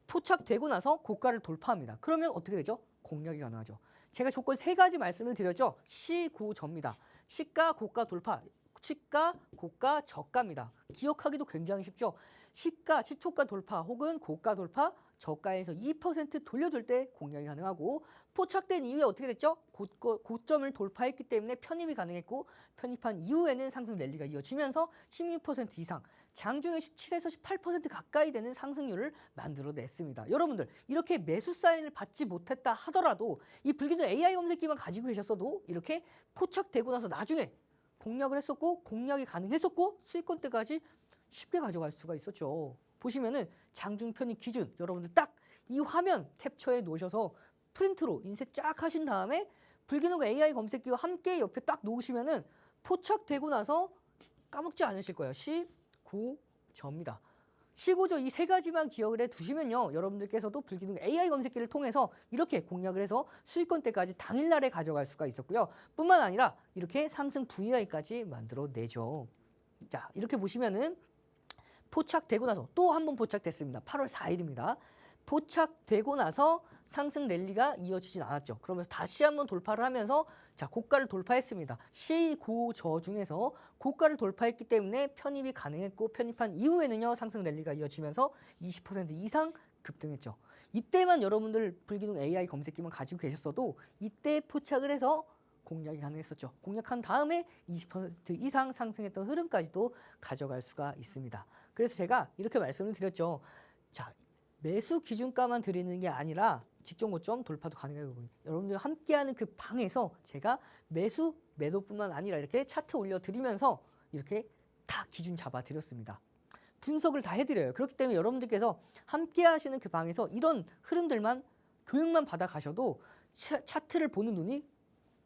포착되고 나서 고가를 돌파합니다. 그러면 어떻게 되죠? 공략이 가능하죠. 제가 조건 3가지 말씀을 드렸죠. 시고저입니다. 시가, 고가 돌파, 시가, 고가, 저가입니다. 기억하기도 굉장히 쉽죠. 시가, 시초가 돌파 혹은 고가 돌파, 저가에서 2% 돌려줄 때 공략이 가능하고 포착된 이후에 어떻게 됐죠? 고점을 돌파했기 때문에 편입이 가능했고 편입한 이후에는 상승 랠리가 이어지면서 16% 이상, 장중에 17에서 18% 가까이 되는 상승률을 만들어냈습니다. 여러분들 이렇게 매수 사인을 받지 못했다 하더라도 이 불기능 AI 검색기만 가지고 계셨어도 이렇게 포착되고 나서 나중에 공략을 했었고 공략이 가능했었고 수익권대까지 쉽게 가져갈 수가 있었죠. 보시면은 장중 편입 기준 여러분들 딱 이 화면 캡처해 놓으셔서 프린트로 인쇄 쫙 하신 다음에 불기능 AI 검색기와 함께 옆에 딱 놓으시면은 포착되고 나서 까먹지 않으실 거예요. 시고저입니다. 시고저 이 3가지만 기억을 해 두시면요. 여러분들께서도 불기능 AI 검색기를 통해서 이렇게 공략을 해서 수익권대까지 당일날에 가져갈 수가 있었고요. 뿐만 아니라 이렇게 상승 VI까지 만들어내죠. 자, 이렇게 보시면은 포착되고 나서 또 한 번 포착됐습니다. 8월 4일입니다. 포착되고 나서 상승 랠리가 이어지진 않았죠. 그러면서 다시 한번 돌파를 하면서 자, 고가를 돌파했습니다. 시고저 중에서 고가를 돌파했기 때문에 편입이 가능했고 편입한 이후에는요 상승 랠리가 이어지면서 20% 이상 급등했죠. 이때만 여러분들 불기둥 AI 검색기만 가지고 계셨어도 이때 포착을 해서 공략이 가능했었죠. 공략한 다음에 20% 이상 상승했던 흐름까지도 가져갈 수가 있습니다. 그래서 제가 이렇게 말씀을 드렸죠. 자, 매수 기준가만 드리는 게 아니라 직전 고점 돌파도 가능해요. 여러분들 함께하는 그 방에서 제가 매수, 매도뿐만 아니라 이렇게 차트 올려드리면서 이렇게 다 기준 잡아드렸습니다. 분석을 다 해드려요. 그렇기 때문에 여러분들께서 함께하시는 그 방에서 이런 흐름들만 교육만 받아가셔도 차트를 보는 눈이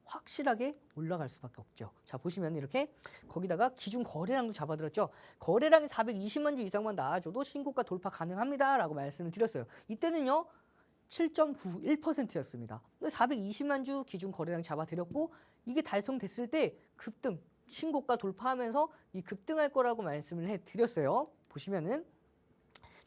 확실하게 올라갈 수밖에 없죠. 자, 보시면 이렇게 거기다가 기준 거래량도 잡아들었죠. 거래량이 420만 주 이상만 나와줘도 신고가 돌파 가능합니다 라고 말씀을 드렸어요. 이때는요 7.91%였습니다. 420만 주 기준 거래량 잡아드렸고 이게 달성됐을 때 급등, 신고가 돌파하면서 이 급등할 거라고 말씀을 해드렸어요. 보시면은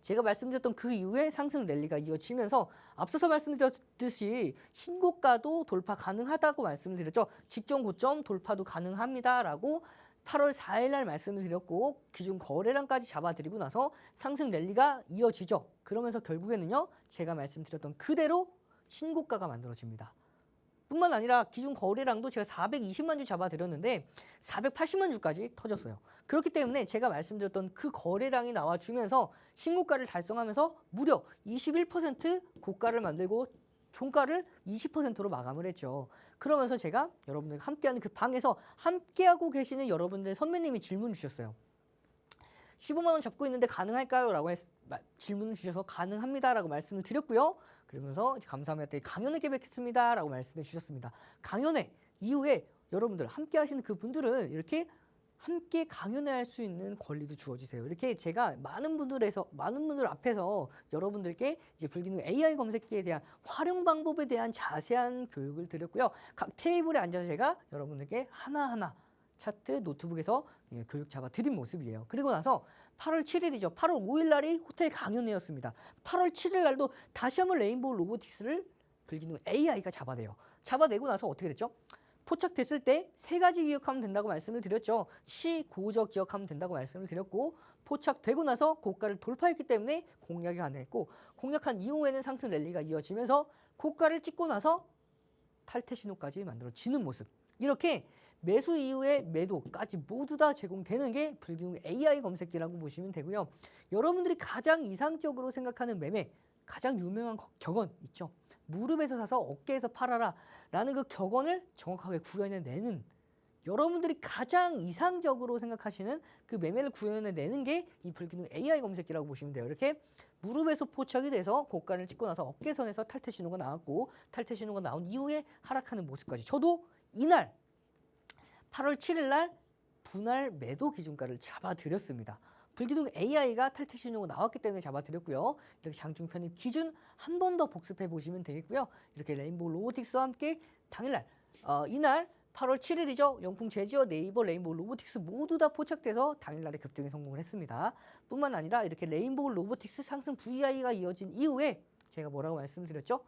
제가 말씀드렸던 그 이후에 상승 랠리가 이어지면서 앞서서 말씀드렸듯이 신고가도 돌파 가능하다고 말씀을 드렸죠. 직전 고점 돌파도 가능합니다라고 8월 4일 날 말씀을 드렸고 기준 거래량까지 잡아드리고 나서 상승 랠리가 이어지죠. 그러면서 결국에는요 제가 말씀드렸던 그대로 신고가가 만들어집니다. 뿐만 아니라 기준 거래량도 제가 420만 주 잡아드렸는데 480만 주까지 터졌어요. 그렇기 때문에 제가 말씀드렸던 그 거래량이 나와주면서 신고가를 달성하면서 무려 21% 고가를 만들고 종가를 20%로 마감을 했죠. 그러면서 제가 여러분들과 함께하는 그 방에서 함께하고 계시는 여러분들 선배님이 질문 주셨어요. 15만 원 잡고 있는데 가능할까요? 라고 질문을 주셔서 가능합니다라고 말씀을 드렸고요. 그러면서 감사합니다. 강연회 계획했습니다. 라고 말씀해 주셨습니다. 강연회 이후에 여러분들 함께 하시는 그 분들은 이렇게 함께 강연회 할 수 있는 권리도 주어지세요. 이렇게 제가 많은 분들 앞에서 여러분들께 이제 불기능 AI 검색기에 대한 활용 방법에 대한 자세한 교육을 드렸고요. 각 테이블에 앉아서 제가 여러분들께 하나하나 차트 노트북에서 교육 잡아 드린 모습이에요. 그리고 나서 8월 7일이죠. 8월 5일 날이 호텔 강연회였습니다. 8월 7일 날도 다시 한번 레인보우 로보틱스를 불기능 AI가 잡아내요. 잡아내고 나서 어떻게 됐죠? 포착됐을 때 세 가지 기억하면 된다고 말씀을 드렸죠. 시고저 기억하면 된다고 말씀을 드렸고 포착되고 나서 고가를 돌파했기 때문에 공략이 가능했고 공략한 이후에는 상승 랠리가 이어지면서 고가를 찍고 나서 탈퇴 신호까지 만들어지는 모습. 이렇게 매수 이후에 매도까지 모두 다 제공되는 게 불기능 AI 검색기라고 보시면 되고요. 여러분들이 가장 이상적으로 생각하는 매매, 가장 유명한 격언 있죠. 무릎에서 사서 어깨에서 팔아라 라는 그 격언을 정확하게 구현해내는 여러분들이 가장 이상적으로 생각하시는 그 매매를 구현해내는 게 이 불기능 AI 검색기라고 보시면 돼요. 이렇게 무릎에서 포착이 돼서 고가를 찍고 나서 어깨선에서 탈퇴 신호가 나왔고 탈퇴 신호가 나온 이후에 하락하는 모습까지 저도 이날 8월 7일 날 분할 매도 기준가를 잡아드렸습니다. 불기둥 AI가 탈퇴 신호가 나왔기 때문에 잡아드렸고요. 이렇게 장중 편입 기준 한 번 더 복습해 보시면 되겠고요. 이렇게 레인보우 로보틱스와 함께 당일날 이날 8월 7일이죠. 영풍 제지어 네이버 레인보우 로보틱스 모두 다 포착돼서 당일날에 급등에 성공을 했습니다. 뿐만 아니라 이렇게 레인보우 로보틱스 상승 VI가 이어진 이후에 제가 뭐라고 말씀드렸죠?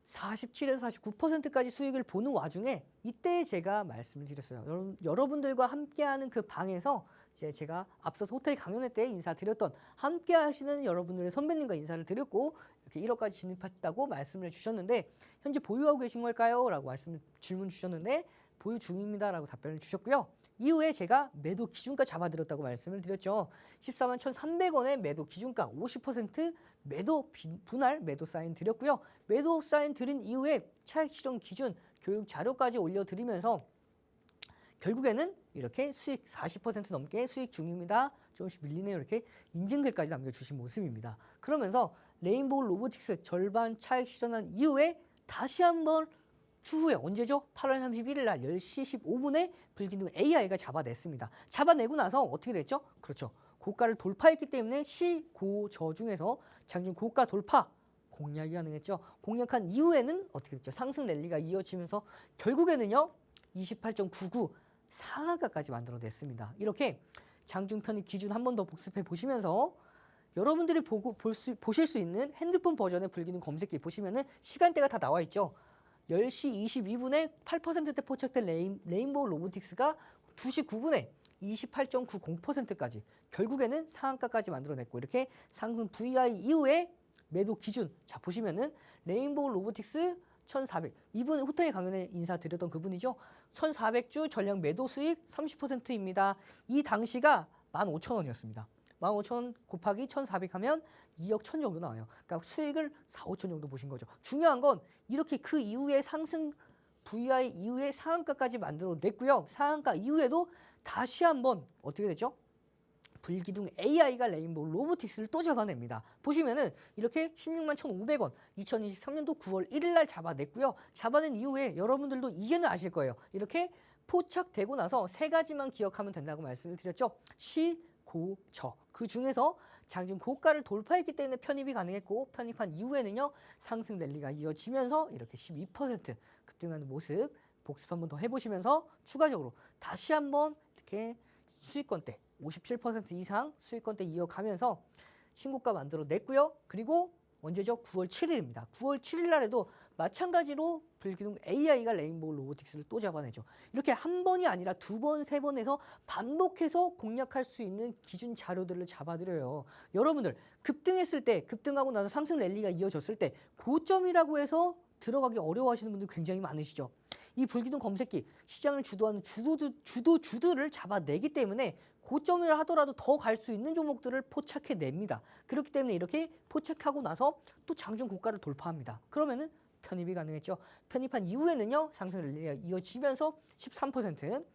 47에서 49%까지 수익을 보는 와중에 이때 제가 말씀을 드렸어요. 여러분들과 함께하는 그 방에서 이제 제가 앞서서 호텔 강연회 때 인사드렸던 함께 하시는 여러분들의 선배님과 인사를 드렸고 이렇게 1억까지 진입했다고 말씀을 주셨는데 현재 보유하고 계신 걸까요? 라고 질문 주셨는데 보유 중입니다 라고 답변을 주셨고요. 이후에 제가 매도 기준가 잡아드렸다고 말씀을 드렸죠. 14만 1,300원에 매도 기준가 50% 매도 분할 매도 사인 드렸고요. 매도 사인 드린 이후에 차익 실현 기준 교육 자료까지 올려드리면서 결국에는 이렇게 수익 40% 넘게 수익 중입니다. 조금씩 밀리네요. 이렇게 인증글까지 남겨주신 모습입니다. 그러면서 레인보우 로보틱스 절반 차익 실현한 이후에 다시 한번 추후에 언제죠? 8월 31일 날 10시 15분에 불기능 AI가 잡아냈습니다. 잡아내고 나서 어떻게 됐죠? 그렇죠. 고가를 돌파했기 때문에 시고저 중에서 장중 고가 돌파 공략이 가능했죠. 공략한 이후에는 어떻게 됐죠? 상승 랠리가 이어지면서 결국에는요. 28.99 상한가까지 만들어냈습니다. 이렇게 장중 편입 기준 한 번 더 복습해 보시면서 여러분들이 보실 수 있는 핸드폰 버전의 불기둥 검색기 보시면은 시간대가 다 나와 있죠. 10시 22분에 8%대 포착된 레인보우 로보틱스가 2시 9분에 28.90%까지 결국에는 상한가까지 만들어냈고 이렇게 상승 VI 이후에 매도 기준 자 보시면은 레인보우 로보틱스 1,400 이분 호텔 강연에 인사드렸던 그분이죠. 1,400주 전량 매도 수익 30%입니다. 이 당시가 15,000원이었습니다. 15,000원 곱하기 1,400 하면 2억 1천 정도 나와요. 그러니까 수익을 4, 5천 정도 보신 거죠. 중요한 건 이렇게 그 이후에 상승 VI 이후에 상한가까지 만들어냈고요. 상한가 이후에도 다시 한번 어떻게 되죠? 불기둥 AI가 레인보우 로보틱스를 또 잡아냅니다. 보시면은 이렇게 16만 1,500원 2023년도 9월 1일 날 잡아냈고요. 잡아낸 이후에 여러분들도 이제는 아실 거예요. 이렇게 포착되고 나서 세 가지만 기억하면 된다고 말씀을 드렸죠. 시, 고, 저. 그 중에서 장중 고가를 돌파했기 때문에 편입이 가능했고 편입한 이후에는요. 상승 랠리가 이어지면서 이렇게 12% 급등하는 모습 복습 한번 더 해보시면서 추가적으로 다시 한번 이렇게 수익권대 57% 이상 수익권대 이어가면서 신고가 만들어냈고요. 그리고 언제죠? 9월 7일입니다. 9월 7일 날에도 마찬가지로 불기둥 AI가 레인보우 로보틱스를 또 잡아내죠. 이렇게 한 번이 아니라 두 번, 세 번에서 반복해서 공략할 수 있는 기준 자료들을 잡아드려요. 여러분들 급등했을 때, 급등하고 나서 상승 랠리가 이어졌을 때 고점이라고 해서 들어가기 어려워하시는 분들 굉장히 많으시죠. 이 불기둥 검색기 시장을 주도하는 주도주들을 잡아내기 때문에 고점이라 하더라도 더 갈 수 있는 종목들을 포착해냅니다. 그렇기 때문에 이렇게 포착하고 나서 또 장중 고가를 돌파합니다. 그러면은 편입이 가능했죠. 편입한 이후에는요. 상승 랠리가 이어지면서 13%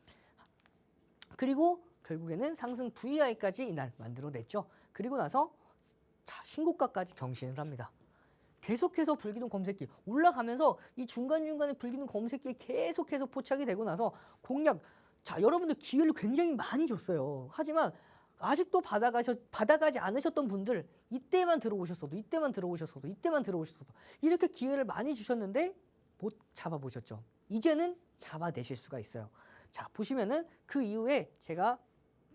그리고 결국에는 상승 VI까지 이날 만들어냈죠. 그리고 나서 자, 신고가까지 경신을 합니다. 계속해서 불기둥 검색기 올라가면서 이 중간중간에 불기둥 검색기에 계속해서 포착이 되고 나서 공략 자 여러분들 기회를 굉장히 많이 줬어요. 하지만 아직도 받아가지 않으셨던 분들 이때만 들어오셨어도 이렇게 기회를 많이 주셨는데 못 잡아보셨죠. 이제는 잡아내실 수가 있어요. 자 보시면은 그 이후에 제가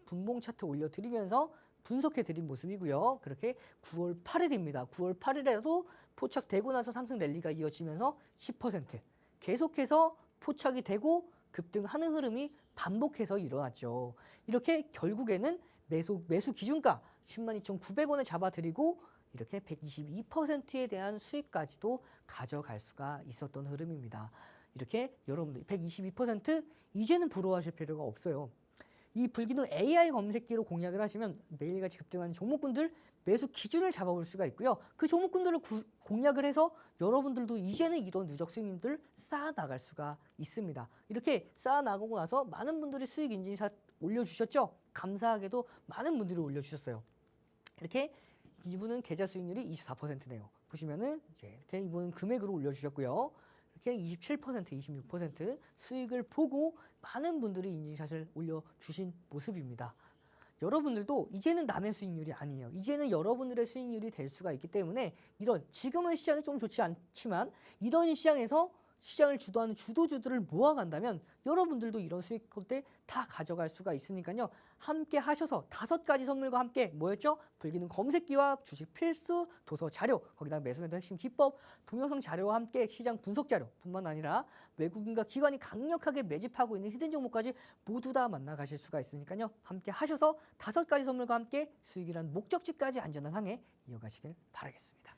분봉 차트 올려드리면서 분석해드린 모습이고요. 그렇게 9월 8일입니다. 9월 8일에도 포착되고 나서 상승 랠리가 이어지면서 10% 계속해서 포착이 되고 급등하는 흐름이 반복해서 일어났죠. 이렇게 결국에는 매수 기준가 102,900원에 잡아드리고 이렇게 122%에 대한 수익까지도 가져갈 수가 있었던 흐름입니다. 이렇게 여러분들 122% 이제는 부러워하실 필요가 없어요. 이 불기둥 AI 검색기로 공략을 하시면 매일같이 급등하는 종목군들 매수 기준을 잡아볼 수가 있고요. 그 종목군들을 공략을 해서 여러분들도 이제는 이런 누적 수익률들 쌓아나갈 수가 있습니다. 이렇게 쌓아나가고 나서 많은 분들이 수익 인증샷 올려주셨죠. 감사하게도 많은 분들이 올려주셨어요. 이렇게 이분은 계좌 수익률이 24%네요. 보시면은 이제 이렇게 이분은 금액으로 올려주셨고요. 이렇게 27%, 26% 수익을 보고 많은 분들이 인증샷을 올려주신 모습입니다. 여러분들도 이제는 남의 수익률이 아니에요. 이제는 여러분들의 수익률이 될 수가 있기 때문에 이런 지금은 시장이 좀 좋지 않지만 이런 시장에서 시장을 주도하는 주도주들을 모아간다면 여러분들도 이런 수익권대 다 가져갈 수가 있으니까요. 함께 하셔서 5가지 선물과 함께 뭐였죠? 불기둥 검색기와 주식 필수 도서 자료, 거기다 매수매도 핵심 기법, 동영상 자료와 함께 시장 분석 자료뿐만 아니라 외국인과 기관이 강력하게 매집하고 있는 히든 종목까지 모두 다 만나가실 수가 있으니까요. 함께 하셔서 5가지 선물과 함께 수익이란 목적지까지 안전한 항해 이어가시길 바라겠습니다.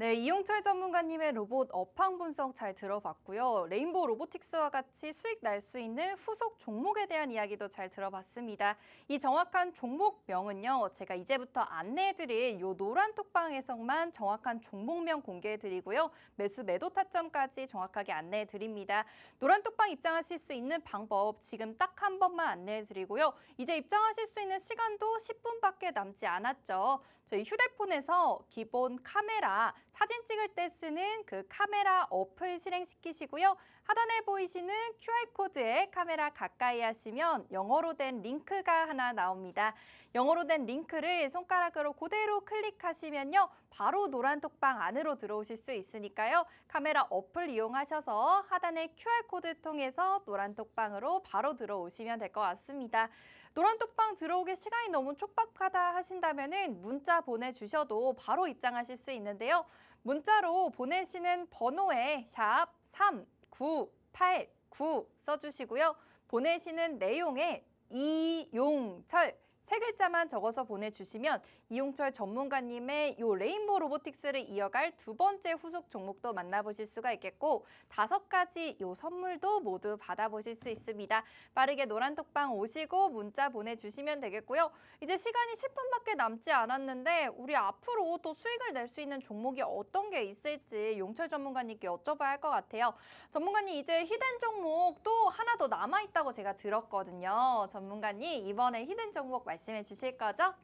네, 이용철 전문가님의 로봇 업황 분석 잘 들어봤고요. 레인보우 로보틱스와 같이 수익 날 수 있는 후속 종목에 대한 이야기도 잘 들어봤습니다. 이 정확한 종목명은요. 제가 이제부터 안내해드릴 요 노란 톡방에서만 정확한 종목명 공개해드리고요. 매수 매도 타점까지 정확하게 안내해드립니다. 노란 톡방 입장하실 수 있는 방법 지금 딱 한 번만 안내해드리고요. 이제 입장하실 수 있는 시간도 10분밖에 남지 않았죠. 저희 휴대폰에서 기본 카메라, 사진 찍을 때 쓰는 그 카메라 어플 실행시키시고요. 하단에 보이시는 QR코드에 카메라 가까이 하시면 영어로 된 링크가 하나 나옵니다. 영어로 된 링크를 손가락으로 그대로 클릭하시면요. 바로 노란톡방 안으로 들어오실 수 있으니까요. 카메라 어플 이용하셔서 하단의 QR코드 통해서 노란톡방으로 바로 들어오시면 될 것 같습니다. 노란톡방 들어오기 시간이 너무 촉박하다 하신다면 문자 보내주셔도 바로 입장하실 수 있는데요. 문자로 보내시는 번호에 샵 3989 써주시고요. 보내시는 내용에 이용철 세 글자만 적어서 보내주시면 이용철 전문가님의 요 레인보우 로보틱스를 이어갈 두 번째 후속 종목도 만나보실 수가 있겠고 5가지 요 선물도 모두 받아보실 수 있습니다. 빠르게 노란톡방 오시고 문자 보내주시면 되겠고요. 이제 시간이 10분밖에 남지 않았는데 우리 앞으로 또 수익을 낼 수 있는 종목이 어떤 게 있을지 용철 전문가님께 여쭤봐야 할 것 같아요. 전문가님 이제 히든 종목 또 하나 더 남아있다고 제가 들었거든요. 전문가님 이번에 히든 종목 말씀해 주실 거죠?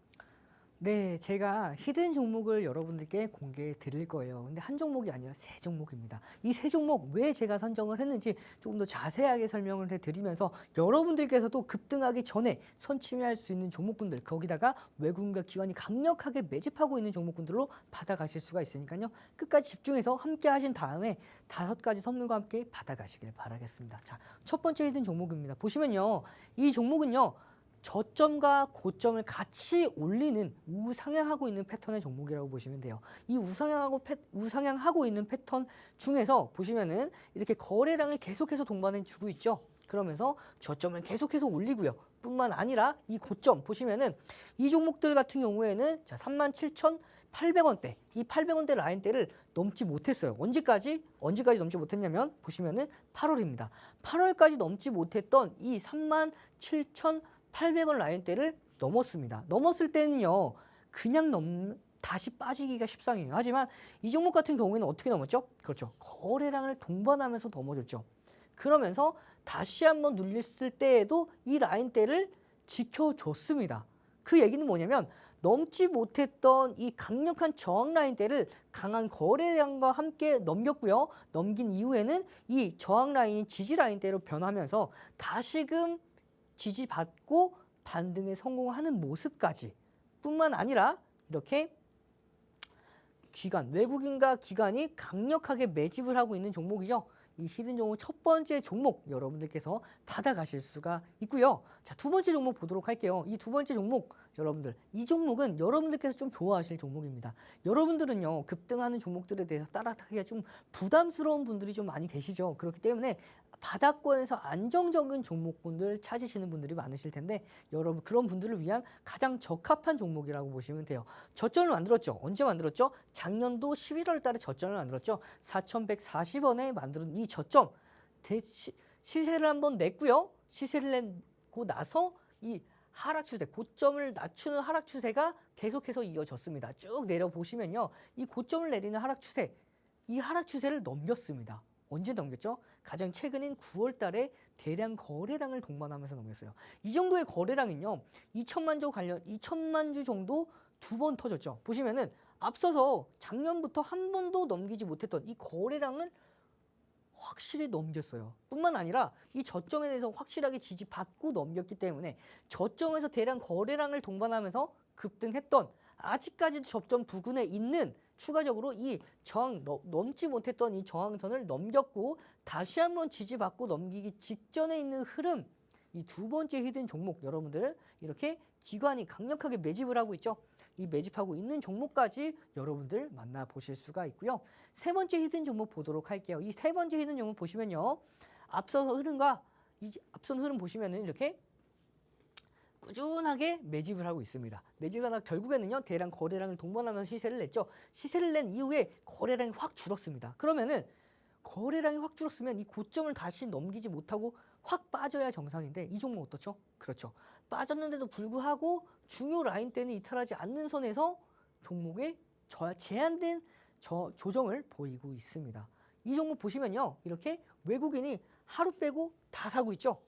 네, 제가 히든 종목을 여러분들께 공개해 드릴 거예요. 근데 한 종목이 아니라 세 종목입니다. 이 세 종목 왜 제가 선정을 했는지 조금 더 자세하게 설명을 해드리면서 여러분들께서도 급등하기 전에 선취할 수 있는 종목군들, 거기다가 외국인과 기관이 강력하게 매집하고 있는 종목군들로 받아가실 수가 있으니까요. 끝까지 집중해서 함께 하신 다음에 5가지 선물과 함께 받아가시길 바라겠습니다. 자, 첫 번째 히든 종목입니다. 보시면요, 이 종목은요, 저점과 고점을 같이 올리는 우상향하고 있는 패턴의 종목이라고 보시면 돼요. 이 우상향하고 있는 패턴 중에서 보시면은 이렇게 거래량을 계속해서 동반해 주고 있죠. 그러면서 저점을 계속해서 올리고요. 뿐만 아니라 이 고점 보시면은 이 종목들 같은 경우에는 자 37,800원대, 이 800원대 라인대를 넘지 못했어요. 언제까지 넘지 못했냐면 보시면은 8월입니다. 8월까지 넘지 못했던 이 37,800원 라인대를 넘었습니다. 넘었을 때는요, 그냥 다시 빠지기가 십상이에요. 하지만 이 종목 같은 경우에는 어떻게 넘었죠? 그렇죠. 거래량을 동반하면서 넘어졌죠. 그러면서 다시 한번 눌렸을 때에도 이 라인대를 지켜줬습니다. 그 얘기는 뭐냐면 넘지 못했던 이 강력한 저항 라인대를 강한 거래량과 함께 넘겼고요. 넘긴 이후에는 이 저항 라인이 지지 라인대로 변하면서 다시금 지지받고 반등에 성공하는 모습까지 뿐만 아니라 이렇게 외국인과 기관이 강력하게 매집을 하고 있는 종목이죠. 이 히든 종목 첫 번째 종목 여러분들께서 받아가실 수가 있고요. 자, 두 번째 종목 보도록 할게요. 이 두 번째 종목 여러분들, 이 종목은 여러분들께서 좀 좋아하실 종목입니다. 여러분들은요, 급등하는 종목들에 대해서 따라가기가 좀 부담스러운 분들이 좀 많이 계시죠. 그렇기 때문에 바닥권에서 안정적인 종목군들 찾으시는 분들이 많으실 텐데 여러분 그런 분들을 위한 가장 적합한 종목이라고 보시면 돼요. 저점을 만들었죠. 언제 만들었죠? 작년도 11월 달에 저점을 만들었죠. 4,140원에 만든 이 저점 시세를 한번 냈고요. 시세를 내고 나서 이 하락 추세, 고점을 낮추는 하락 추세가 계속해서 이어졌습니다. 쭉 내려보시면요. 이 고점을 내리는 하락 추세, 이 하락 추세를 넘겼습니다. 언제 넘겼죠? 가장 최근인 9월 달에 대량 거래량을 동반하면서 넘겼어요. 이 정도의 거래량은요. 2천만 주 정도 두 번 터졌죠. 보시면은 앞서서 작년부터 한 번도 넘기지 못했던 이 거래량을 확실히 넘겼어요. 뿐만 아니라 이 저점에 대해서 확실하게 지지받고 넘겼기 때문에 저점에서 대량 거래량을 동반하면서 급등했던 아직까지도 저점 부근에 있는 추가적으로 이 저항 넘지 못했던 이 저항선을 넘겼고 다시 한번 지지받고 넘기기 직전에 있는 흐름, 이 두 번째 히든 종목 여러분들 이렇게 기관이 강력하게 매집을 하고 있죠. 이 매집하고 있는 종목까지 여러분들 만나보실 수가 있고요. 세 번째 히든 종목 보도록 할게요. 이 세 번째 히든 종목 보시면요. 앞선 흐름 보시면은 이렇게 꾸준하게 매집을 하고 있습니다. 매집을 하다 결국에는요, 대량 거래량을 동반하면서 시세를 냈죠. 시세를 낸 이후에 거래량이 확 줄었습니다. 그러면은 거래량이 확 줄었으면 이 고점을 다시 넘기지 못하고 확 빠져야 정상인데 이 종목 어떻죠? 그렇죠. 빠졌는데도 불구하고 중요 라인대는 이탈하지 않는 선에서 종목의 제한된 조정을 보이고 있습니다. 이 종목 보시면요, 이렇게 외국인이 하루 빼고 다 사고 있죠.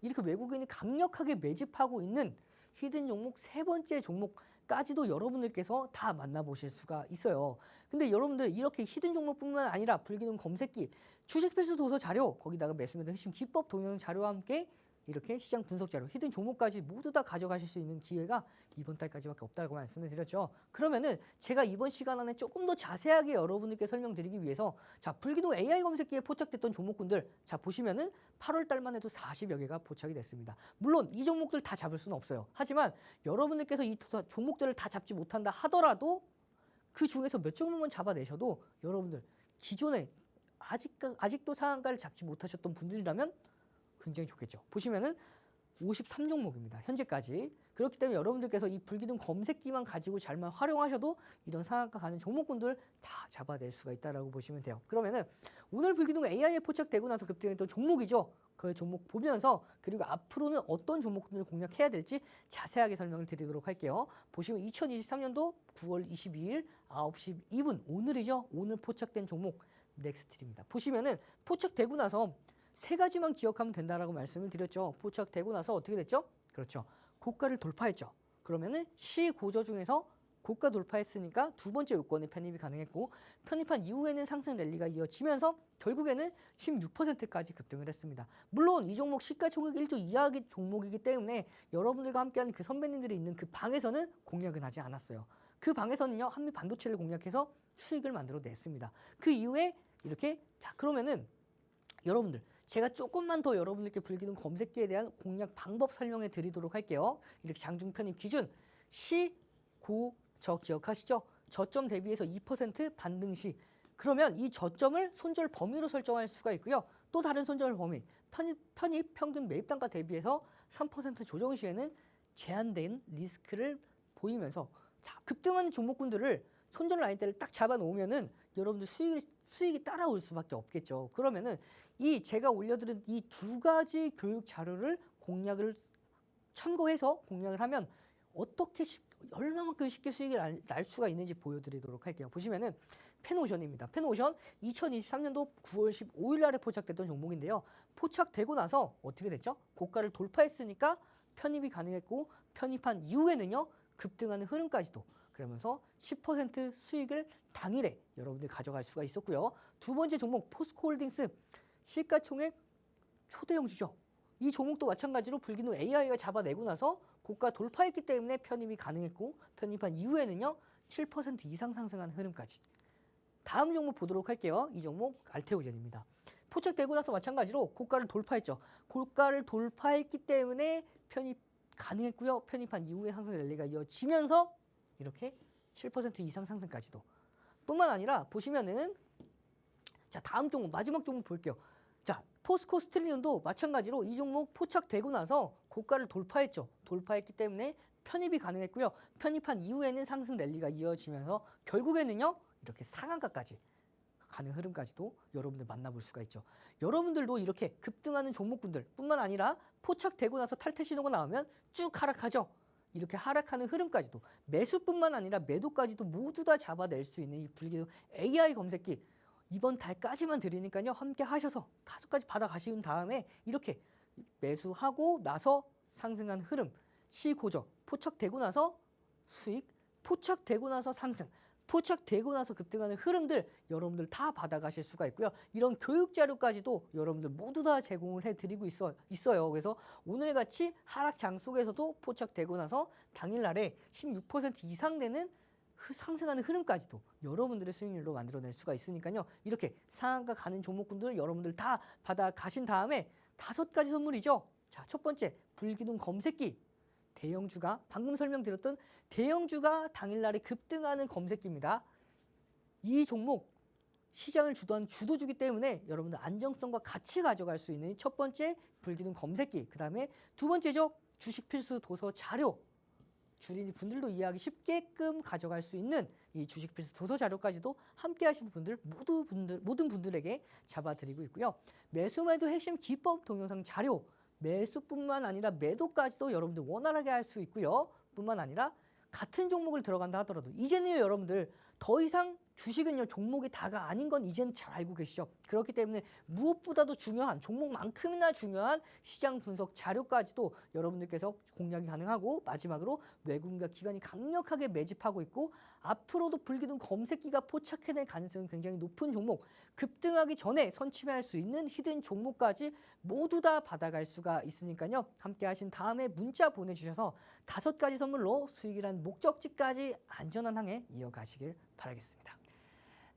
이렇게 외국인이 강력하게 매집하고 있는 히든 종목 세 번째 종목까지도 여러분들께서 다 만나보실 수가 있어요. 근데 여러분들 이렇게 히든 종목뿐만 아니라 불기둥 검색기, 주식 필수 도서 자료, 거기다가 매수매도 핵심 기법 동영 자료와 함께 이렇게 시장 분석 자료, 히든 종목까지 모두 다 가져가실 수 있는 기회가 이번 달까지밖에 없다고 말씀을 드렸죠. 그러면은 제가 이번 시간 안에 조금 더 자세하게 여러분들께 설명드리기 위해서 자, 불기둥 AI 검색기에 포착됐던 종목군들 자, 보시면은 8월 달만 해도 40여 개가 포착이 됐습니다. 물론 이 종목들 다 잡을 수는 없어요. 하지만 여러분들께서 이 종목들을 다 잡지 못한다 하더라도 그 중에서 몇 종목만 잡아내셔도 여러분들 기존에 아직도 상한가를 잡지 못하셨던 분들이라면 굉장히 좋겠죠. 보시면은 53종목입니다. 현재까지. 그렇기 때문에 여러분들께서 이 불기둥 검색기만 가지고 잘만 활용하셔도 이런 상한가 가는 종목군들 다 잡아낼 수가 있다라고 보시면 돼요. 그러면은 오늘 불기둥 AI에 포착되고 나서 급등했던 종목이죠. 그 종목 보면서 그리고 앞으로는 어떤 종목들을 공략해야 될지 자세하게 설명을 드리도록 할게요. 보시면 2023년도 9월 22일 9시 2분 오늘이죠. 오늘 포착된 종목 넥스트입니다. 보시면은 포착되고 나서 세 가지만 기억하면 된다라고 말씀을 드렸죠. 포착되고 나서 어떻게 됐죠? 그렇죠. 고가를 돌파했죠. 그러면은 시고저 중에서 고가 돌파했으니까 두 번째 요건에 편입이 가능했고 편입한 이후에는 상승 랠리가 이어지면서 결국에는 16%까지 급등을 했습니다. 물론 이 종목 시가총액 1조 이하의 종목이기 때문에 여러분들과 함께하는 그 선배님들이 있는 그 방에서는 공략은 하지 않았어요. 그 방에서는요 한미 반도체를 공략해서 수익을 만들어냈습니다. 그 이후에 이렇게 자 그러면은 여러분들 제가 조금만 더 여러분들께 불기둥 검색기에 대한 공략 방법 설명해 드리도록 할게요. 이렇게 장중 편입 기준 시, 고, 저 기억하시죠? 저점 대비해서 2% 반등 시 그러면 이 저점을 손절 범위로 설정할 수가 있고요. 또 다른 손절 범위 편입 평균 매입 단가 대비해서 3% 조정 시에는 제한된 리스크를 보이면서 자 급등하는 종목군들을 손절 라인대를 딱 잡아 놓으면은 여러분들 수익이 따라올 수밖에 없겠죠. 그러면은 이 제가 올려드린 이 두 가지 교육 자료를 공략을 참고해서 공략을 하면 어떻게 얼마만큼 쉽게 수익을 날 수가 있는지 보여드리도록 할게요. 보시면은 펜오션입니다. 펜오션 2023년도 9월 15일 날에 포착됐던 종목인데요. 포착되고 나서 어떻게 됐죠? 고가를 돌파했으니까 편입이 가능했고 편입한 이후에는요 급등하는 흐름까지도 그러면서 10% 수익을 당일에 여러분들 가져갈 수가 있었고요. 두 번째 종목 포스코홀딩스 시가총액 초대형주죠. 이 종목도 마찬가지로 불기둥 AI가 잡아내고 나서 고가 돌파했기 때문에 편입이 가능했고 편입한 이후에는요 7% 이상 상승하는 흐름까지. 다음 종목 보도록 할게요. 이 종목 알테오젠입니다. 포착되고 나서 마찬가지로 고가를 돌파했죠. 고가를 돌파했기 때문에 편입 가능했고요. 편입한 이후에 상승 랠리가 이어지면서 이렇게 7% 이상 상승까지도. 뿐만 아니라 보시면은 자 다음 종목 마지막 종목 볼게요. 자 포스코 스틸리온도 마찬가지로 이 종목 포착되고 나서 고가를 돌파했죠. 돌파했기 때문에 편입이 가능했고요. 편입한 이후에는 상승 랠리가 이어지면서 결국에는요 이렇게 상한가까지 가는 흐름까지도 여러분들 만나볼 수가 있죠. 여러분들도 이렇게 급등하는 종목군들 뿐만 아니라 포착되고 나서 탈퇴 신호가 나오면 쭉 하락하죠. 이렇게 하락하는 흐름까지도 매수뿐만 아니라 매도까지도 모두 다 잡아낼 수 있는 이 불기둥 AI 검색기 이번 달까지만 드리니까요. 함께 하셔서 5가지 받아가신 다음에 이렇게 매수하고 나서 상승한 흐름 시고저 포착되고 나서 수익 포착되고 나서 상승 포착되고 나서 급등하는 흐름들 여러분들 다 받아가실 수가 있고요. 이런 교육 자료까지도 여러분들 모두 다 제공을 해드리고 있어요. 그래서 오늘같이 하락장 속에서도 포착되고 나서 당일날에 16% 이상 되는 상승하는 흐름까지도 여러분들의 수익률로 만들어낼 수가 있으니까요. 이렇게 상한가 가는 종목군들 여러분들 다 받아가신 다음에 5가지 선물이죠. 자, 첫 번째 불기둥 검색기. 대형주가 방금 설명드렸던 대형주가 당일날에 급등하는 검색기입니다. 이 종목 시장을 주도한 주도주기 때문에 여러분들 안정성과 같이 가져갈 수 있는 첫 번째 불기둥 검색기. 그 다음에 두 번째죠. 주식 필수 도서 자료. 주린 분들도 이해하기 쉽게끔 가져갈 수 있는 이 주식 필수 도서 자료까지도 함께 하시는 분들 모든 분들에게 잡아드리고 있고요. 매수매도 핵심 기법 동영상 자료. 매수뿐만 아니라 매도까지도 여러분들 원활하게 할 수 있고요. 뿐만 아니라 같은 종목을 들어간다 하더라도 이제는 여러분들 더 이상 주식은요, 종목이 다가 아닌 건 이제는 잘 알고 계시죠? 그렇기 때문에 무엇보다도 중요한, 종목만큼이나 중요한 시장 분석 자료까지도 여러분들께서 공략이 가능하고, 마지막으로 외국인과 기관이 강력하게 매집하고 있고 앞으로도 불기둥 검색기가 포착해낼 가능성이 굉장히 높은 종목, 급등하기 전에 선취할 수 있는 히든 종목까지 모두 다 받아갈 수가 있으니까요. 함께 하신 다음에 문자 보내주셔서 5가지 선물로 수익이란 목적지까지 안전한 항해 이어가시길 바라겠습니다.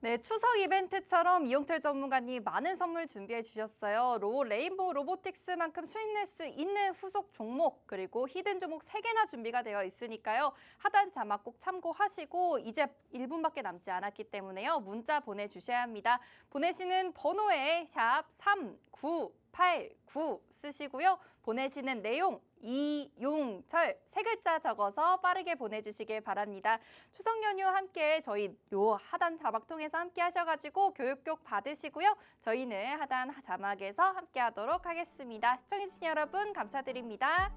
네, 추석 이벤트처럼 이용철 전문가님 많은 선물 준비해 주셨어요. 레인보우 로보틱스만큼 수익 낼 수 있는 후속 종목, 그리고 히든 종목 3개나 준비가 되어 있으니까요. 하단 자막 꼭 참고하시고 이제 1분밖에 남지 않았기 때문에요. 문자 보내주셔야 합니다. 보내시는 번호에 샵 3989 쓰시고요. 보내시는 내용 이용철 3글자 적어서 빠르게 보내주시길 바랍니다. 추석 연휴 함께 저희 요 하단 자막 통해서 함께 하셔가지고 교육격 받으시고요. 저희는 하단 자막에서 함께 하도록 하겠습니다. 시청해주신 여러분 감사드립니다.